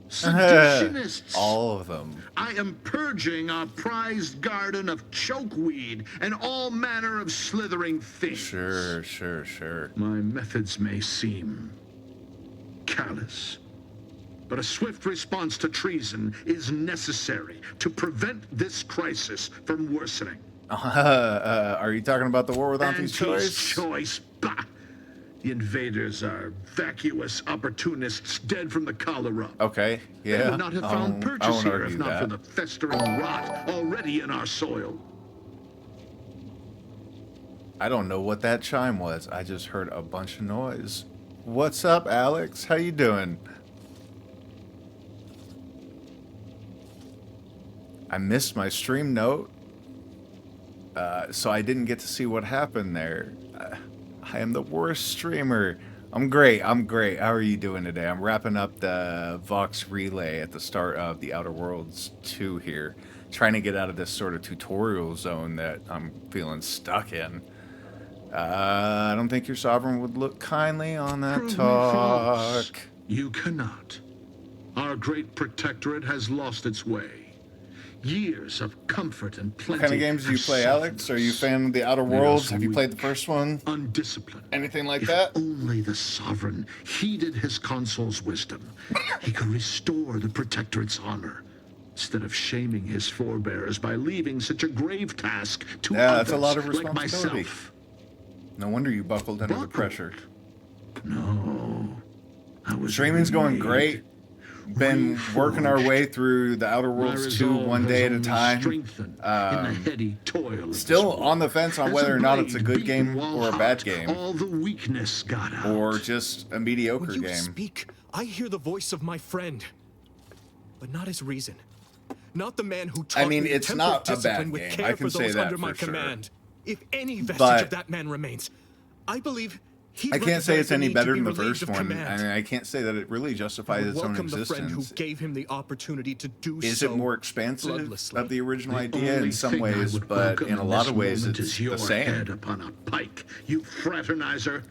Seditionists. All of them. I am purging our prized garden of chokeweed and all manner of slithering things. Sure. My methods may seem callous, but a swift response to treason is necessary to prevent this crisis from worsening. Are you talking about the war with Auntie's choice? Choice. Bah! The invaders are vacuous opportunists dead from the cholera. Okay, yeah. They would not have found I purchase won't here if argue not for that. the festering rot already in our soil. I don't know what that chime was. I just heard a bunch of noise. What's up, Alex? How you doing? I missed my stream note, so I didn't get to see what happened there. I am the worst streamer. I'm great. How are you doing today? I'm wrapping up the Vox Relay at the start of the Outer Worlds 2 here. Trying to get out of this sort of tutorial zone that I'm feeling stuck in. I don't think your sovereign would look kindly on that Prove me talk. false. You cannot. Our great protectorate has lost its way. Years of comfort and What plenty. kind of games do you have play, softened Alex? Are us, you a fan of the Outer made Worlds? us Have you played the weak, first one? Undisciplined. Anything like If that? only the sovereign heeded his consul's wisdom, he could restore the protectorate's honor, instead of shaming his forebears by leaving such a grave task to Yeah, others that's a lot of like responsibility. myself. No wonder you buckled under the pressure. No, I was Streaming's going made. great. Been working our way through the Outer My Worlds 2 resolve one has day at a only time. strengthened in the heady toil of Still this war. on the fence on As whether a or not it's a blade good beaten game while or a hot, bad game. All the weakness got out. Or just a mediocre When you game. speak, I hear the voice of my friend, but not his reason. Not the man who taught mean, me to it's temper not a discipline bad with game. care I can for say those that under my for sure. command. If any vestige But of that man remains, I believe he I can't say recognized it's the any need to better be than the relieved first of one. command. I mean, I can't say that it really I justifies would its own welcome the friend who existence. gave him the opportunity to do Is so it more expansive bloodlessly. of the original The idea only in some thing I ways, would but welcome in a lot this of ways moment it's is your the same. head upon a pike, you fraternizer.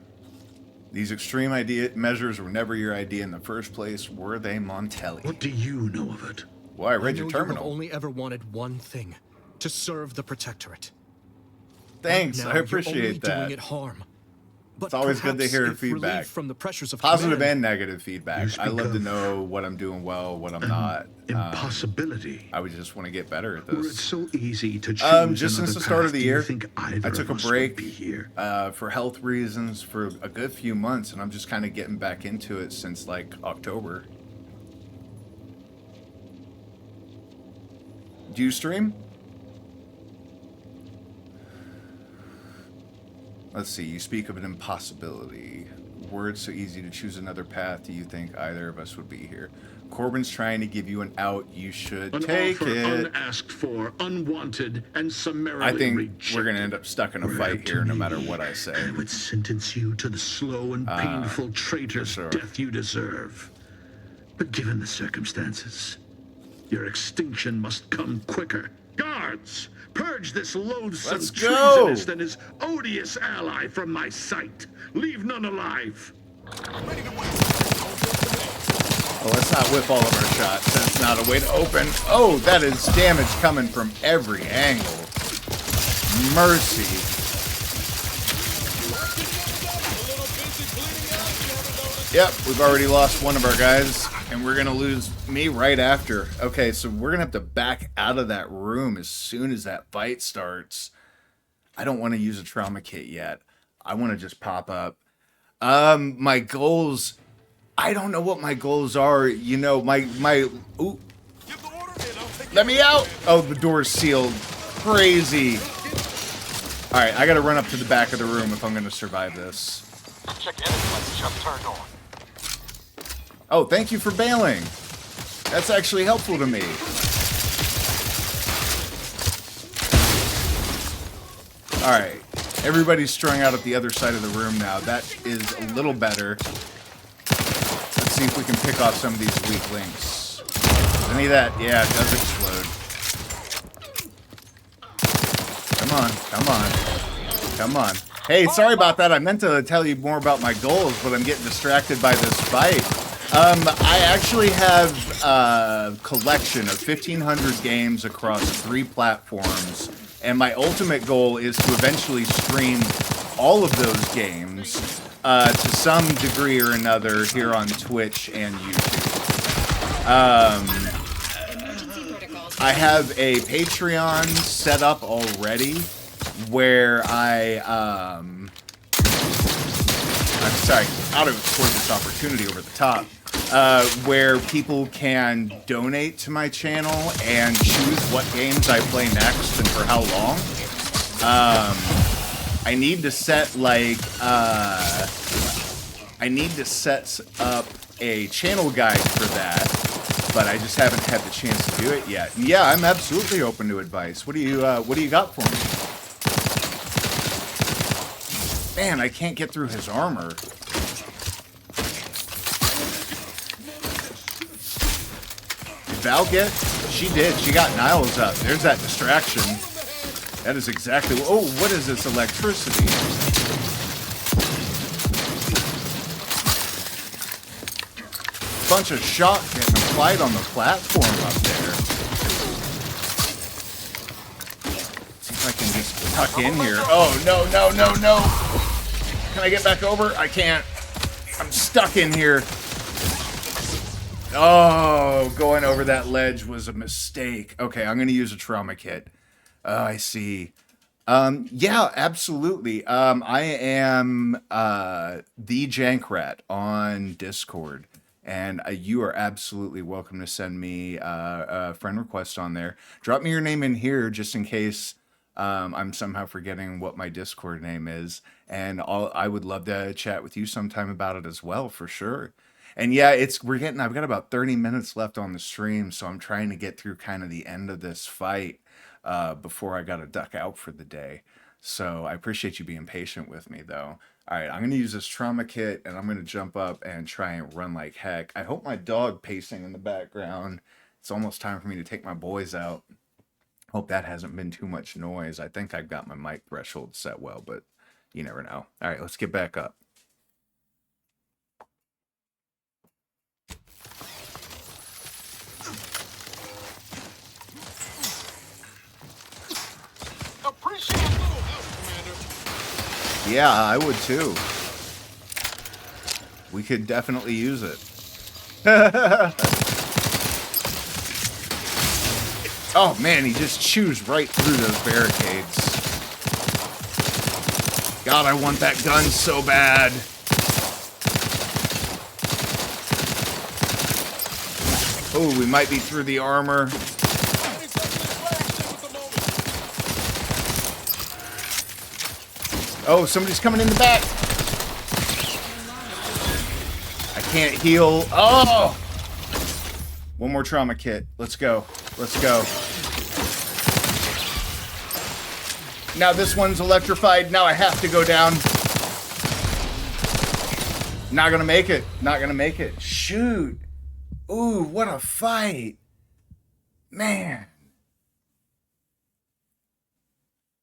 These extreme idea measures were never your idea in the first place, were they, Montelli? What do you know of it? Well, I read know your you have terminal. only ever wanted one thing: to serve the Protectorate. Thanks, Right I now, you're appreciate only that. Doing it harm. But It's always good to perhaps hear if feedback. relieved from the pressures of Positive command, and negative feedback. I speak love to of know what I'm doing well, what I'm not. Impossibility. I would just want to get better at Were it this. so easy to choose Just since another the start of path, the do you year, think either I took a of us would break be here? for health reasons for a good few months, and I'm just kind of getting back into it since like October. Do you stream? Let's see, you speak of an impossibility. Were it so easy to choose another path, do you think either of us would be here? Corbin's trying to give you an out, you should An take offer it. unasked for, unwanted, and summarily I think rejected. we're going to end up stuck in a fight here no matter what I say. I would sentence you to the slow and painful traitor's death you deserve. But given the circumstances, your extinction must come quicker. Guards, purge this loathsome Let's go. treasonist and his odious ally from my sight. Leave none alive. Well, let's not whip all of our shots. That's not a way to open. Oh, that is damage coming from every angle. Mercy. Yep, we've already lost one of our guys, and we're going to lose me right after. Okay, so we're going to have to back out of that room as soon as that fight starts. I don't want to use a trauma kit yet. I want to just pop up. My goals... I don't know what my goals are. You know, my ooh. Let me out. Oh, the door's sealed. Crazy. All right, I got to run up to the back of the room if I'm going to survive this. Check energy lights just turned on. Oh, thank you for bailing. That's actually helpful to me. Alright. Everybody's strung out at the other side of the room now. That is a little better. Let's see if we can pick off some of these weak links. Any of that? Yeah, it does explode. Come on, come on, come on. Hey, sorry about that. I meant to tell you more about my goals, but I'm getting distracted by this fight. I actually have a collection of 1,500 games across 3 platforms, and my ultimate goal is to eventually stream all of those games to some degree or another here on Twitch and YouTube. I have a Patreon set up already where I'm sorry, out of exploit this opportunity over the top, where people can donate to my channel and choose what games I play next and for how long. I need to set up a channel guide for that, but I just haven't had the chance to do it yet. And yeah, I'm absolutely open to advice. What do you got for me? Man, I can't get through his armor. Did Val get? She did. She got Niles up. There's that distraction. That is exactly... Oh, what is this electricity? Bunch of shot getting applied on the platform up there. See if I can just tuck in here. Oh, no, no, no, no. Can I get back over? I can't. I'm stuck in here. Oh, going over that ledge was a mistake. Okay, I'm going to use a trauma kit. Oh, I see. Yeah, absolutely. I am the Jankrat on Discord. And you are absolutely welcome to send me a friend request on there. Drop me your name in here just in case I'm somehow forgetting what my Discord name is. And I would love to chat with you sometime about it as well, for sure. And yeah, I've got about 30 minutes left on the stream, so I'm trying to get through kind of the end of this fight before I got to duck out for the day. So I appreciate you being patient with me, though. All right, I'm going to use this trauma kit, and I'm going to jump up and try and run like heck. I hope my dog pacing in the background. It's almost time for me to take my boys out. Hope that hasn't been too much noise. I think I've got my mic threshold set well, but you never know. All right, let's get back up. Appreciate a little help, Commander. Yeah, I would too. We could definitely use it. Oh man, he just chews right through those barricades. God, I want that gun so bad. Oh, we might be through the armor. Oh, somebody's coming in the back. I can't heal. Oh! One more trauma kit. Let's go. Let's go. Now this one's electrified. Now I have to go down. Not gonna make it. Not gonna make it. Shoot. Ooh, what a fight. Man.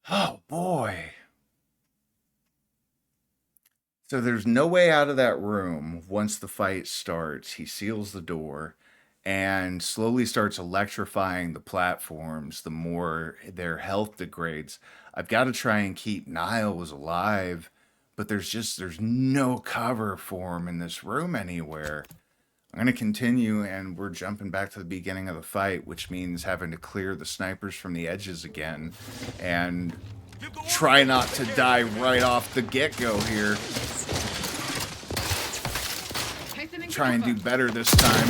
Oh, boy. So there's no way out of that room once the fight starts. He seals the door and slowly starts electrifying the platforms the more their health degrades. I've got to try and keep Niles alive, but there's no cover for him in this room anywhere. I'm going to continue, and we're jumping back to the beginning of the fight, which means having to clear the snipers from the edges again and try not to die right off the get-go here. Try and do better this time.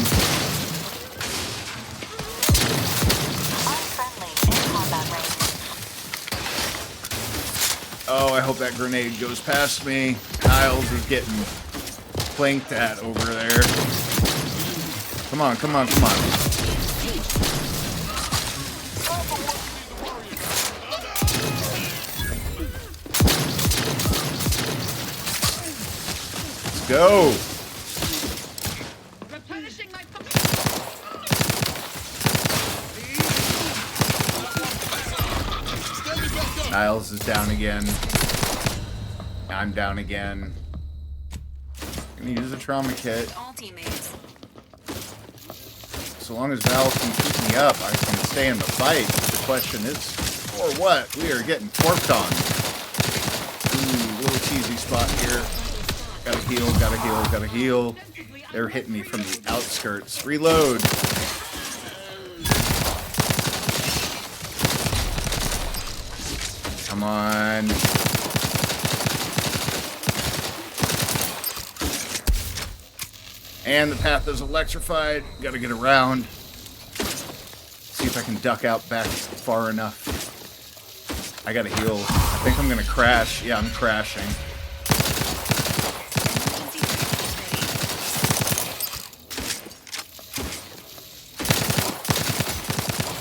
Oh, I hope that grenade goes past me. Niles is getting planked at over there. Come on, come on, come on. go. Replenishing my Niles is down again. I'm down again. I'm gonna use a trauma kit. All teammates. So long as Val can keep me up, I can stay in the fight. The question is, for what? We are getting torqued on. Ooh, little cheesy spot here. Gotta heal, gotta heal, gotta heal. They're hitting me from the outskirts. Reload. Come on. And the path is electrified. Gotta get around. See if I can duck out back far enough. I gotta heal. I think I'm gonna crash. Yeah, I'm crashing.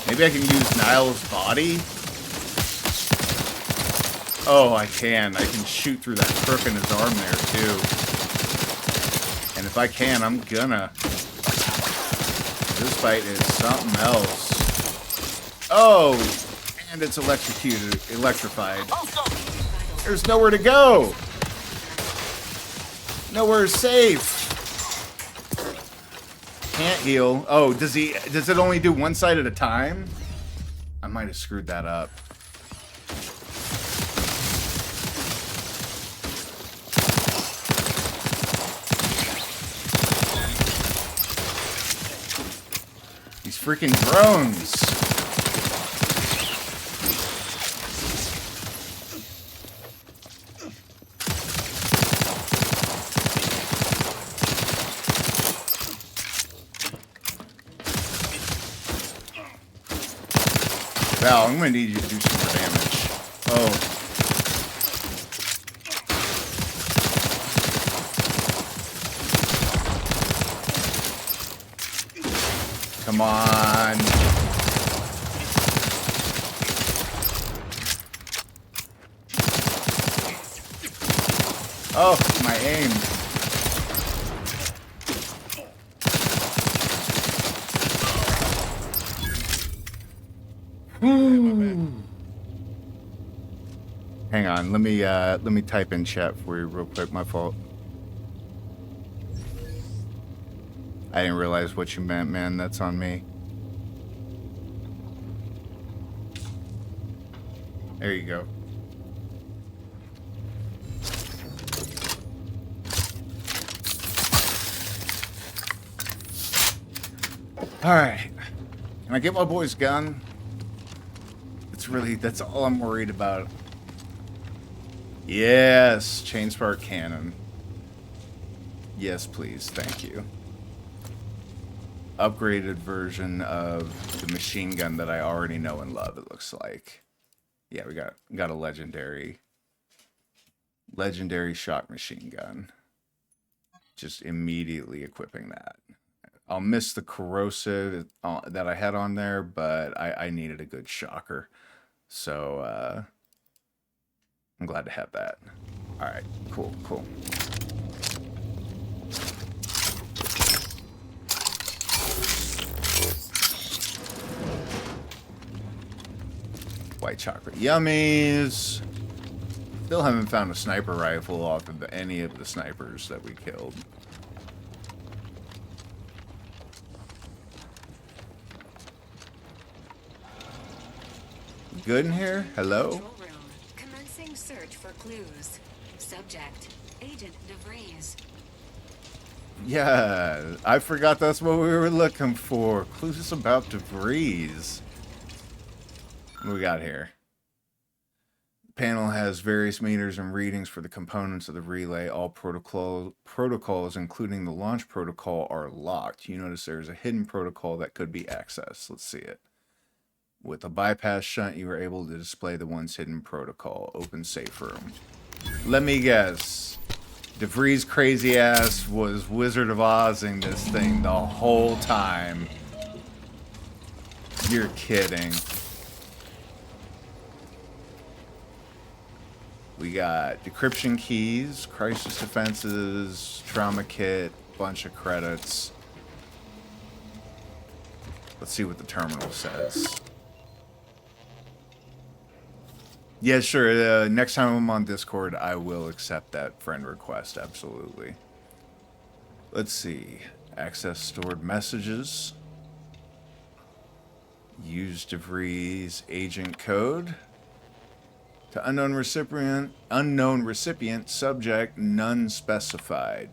Maybe I can use Niles' body? Oh, I can. I can shoot through that crook in his arm there, too. And if I can, I'm gonna. This fight is something else. Oh! And it's electrified. There's nowhere to go! Nowhere safe! Can't heal. Oh, does it only do one side at a time? I might have screwed that up. These freaking drones. Val, I'm gonna need you to do some more damage. Oh. Come on. Oh, my aim. Hang on, let me type in chat for you real quick. My fault. I didn't realize what you meant, man. That's on me. There you go. All right. Can I get my boy's gun? That's all I'm worried about. Yes, Chainspark cannon. Yes, please. Thank you. Upgraded version of the machine gun that I already know and love, it looks like. Yeah, we got a legendary shock machine gun. Just immediately equipping that. I'll miss the corrosive that I had on there, but I needed a good shocker. So, I'm glad to have that. All right, cool. White chocolate yummies. Still haven't found a sniper rifle off of any of the snipers that we killed. Good in here? Hello? Control room. Commencing search for clues. Subject: Agent DeVries. Yeah, I forgot that's what we were looking for. Clues about DeVries. What we got here? Panel has various meters and readings for the components of the relay. All protocols, including the launch protocol, are locked. You notice there's a hidden protocol that could be accessed. Let's see it. With a bypass shunt, you were able to display the one's hidden protocol. Open safe room. Let me guess. DeVries' crazy ass was Wizard of Ozing this thing the whole time. You're kidding. We got decryption keys, crisis defenses, trauma kit, bunch of credits. Let's see what the terminal says. Yeah, sure. Next time I'm on Discord, I will accept that friend request. Absolutely. Let's see. Access stored messages. Use DeVries agent code. To unknown recipient, subject, none specified.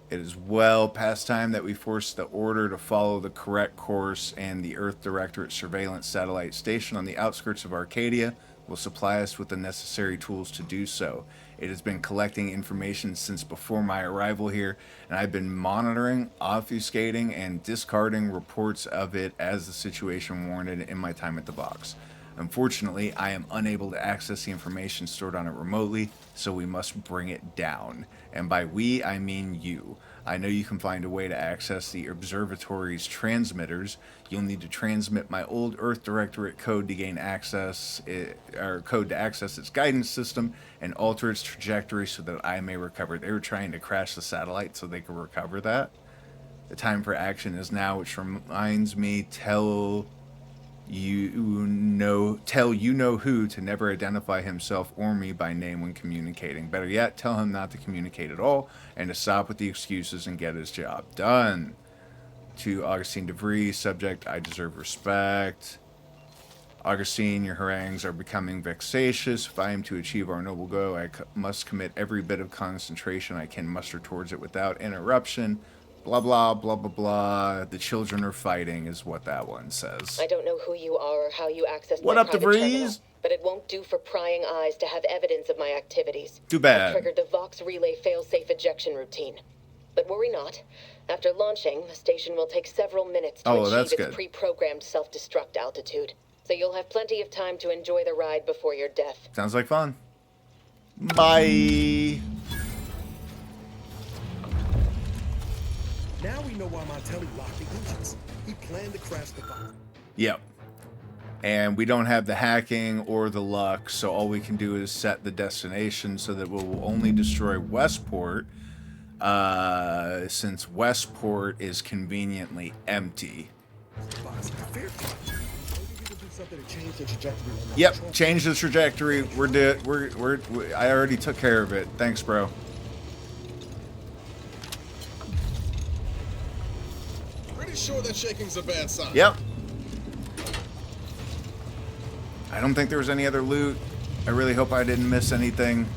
It is well past time that we force the order to follow the correct course, and the Earth Directorate Surveillance Satellite Station on the outskirts of Arcadia will supply us with the necessary tools to do so. It has been collecting information since before my arrival here, and I've been monitoring, obfuscating, and discarding reports of it as the situation warranted in my time at the box. Unfortunately, I am unable to access the information stored on it remotely, so we must bring it down. And by we, I mean you. I know you can find a way to access the observatory's transmitters. You'll need to transmit my old Earth Directorate code to gain access, code to access its guidance system and alter its trajectory so that I may recover. They were trying to crash the satellite so they could recover that. The time for action is now, which reminds me, tell you know who to never identify himself or me by name when communicating. Better yet, tell him not to communicate at all and to stop with the excuses and get his job done. To Augustine DeVries, subject, I deserve respect. Augustine, your harangues are becoming vexatious. If I am to achieve our noble goal, I must commit every bit of concentration I can muster towards it without interruption. Blah, blah, blah, blah, blah. The children are fighting is what that one says. I don't know who you are or how you access What my up, private DeVries? terminal, but it won't do for prying eyes to have evidence of my activities. Too bad. I triggered the Vox relay failsafe ejection routine. But worry not. After launching, the station will take several minutes to achieve its pre-programmed self-destruct altitude. So you'll have plenty of time to enjoy the ride before your death. Sounds like fun. Bye. Now we know why Montelli locked the engines. He planned to crash the bomb. Yep. And we don't have the hacking or the luck, so all we can do is set the destination so that we'll only destroy Westport, since Westport is conveniently empty. Yep, change the trajectory. I already took care of it. Thanks, bro. Pretty sure that shaking's a bad sign. Yep. I don't think there was any other loot. I really hope I didn't miss anything.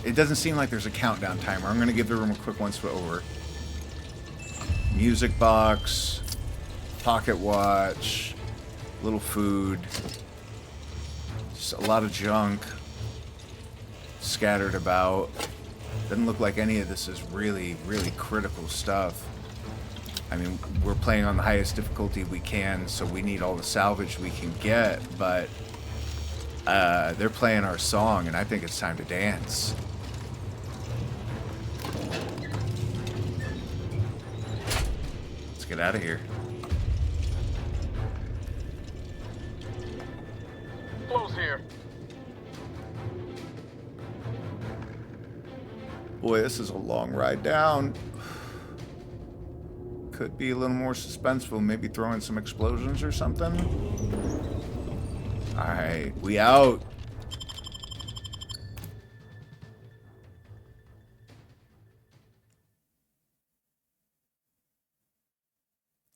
It doesn't seem like there's a countdown timer. I'm going to give the room a quick once over. Music box, pocket watch, little food, just a lot of junk scattered about. Doesn't look like any of this is really, really critical stuff. I mean, we're playing on the highest difficulty we can, so we need all the salvage we can get, but they're playing our song, and I think it's time to dance. Let's get out of here. Close here. Boy, this is a long ride down. Could be a little more suspenseful, maybe throw in some explosions or something. Alright, we out.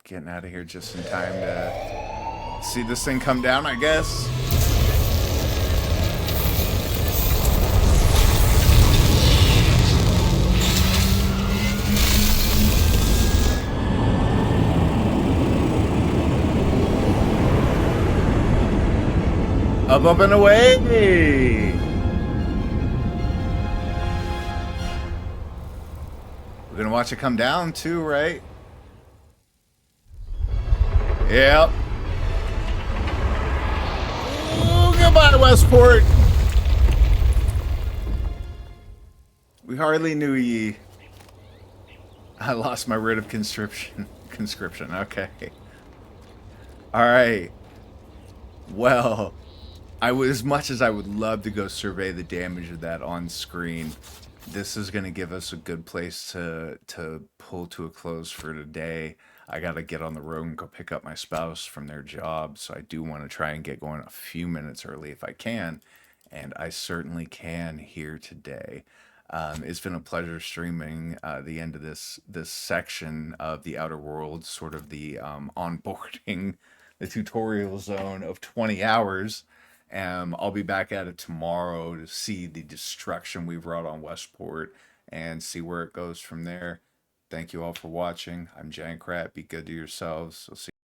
Getting out of here just in time to see this thing come down, I guess. Up and away! We're gonna watch it come down too, right? Yep. Ooh, goodbye, Westport! We hardly knew ye. I lost my writ of conscription. Okay. Alright. Well... as much as I would love to go survey the damage of that on screen, this is going to give us a good place to pull to a close for today. I got to get on the road and go pick up my spouse from their job, so I do want to try and get going a few minutes early if I can, and I certainly can here today. It's been a pleasure streaming the end of this section of the Outer Worlds, sort of the onboarding, the tutorial zone of 20 hours. I'll be back at it tomorrow to see the destruction we've wrought on Westport and see where it goes from there. Thank you all for watching. I'm Jankrat. Be good to yourselves. I'll see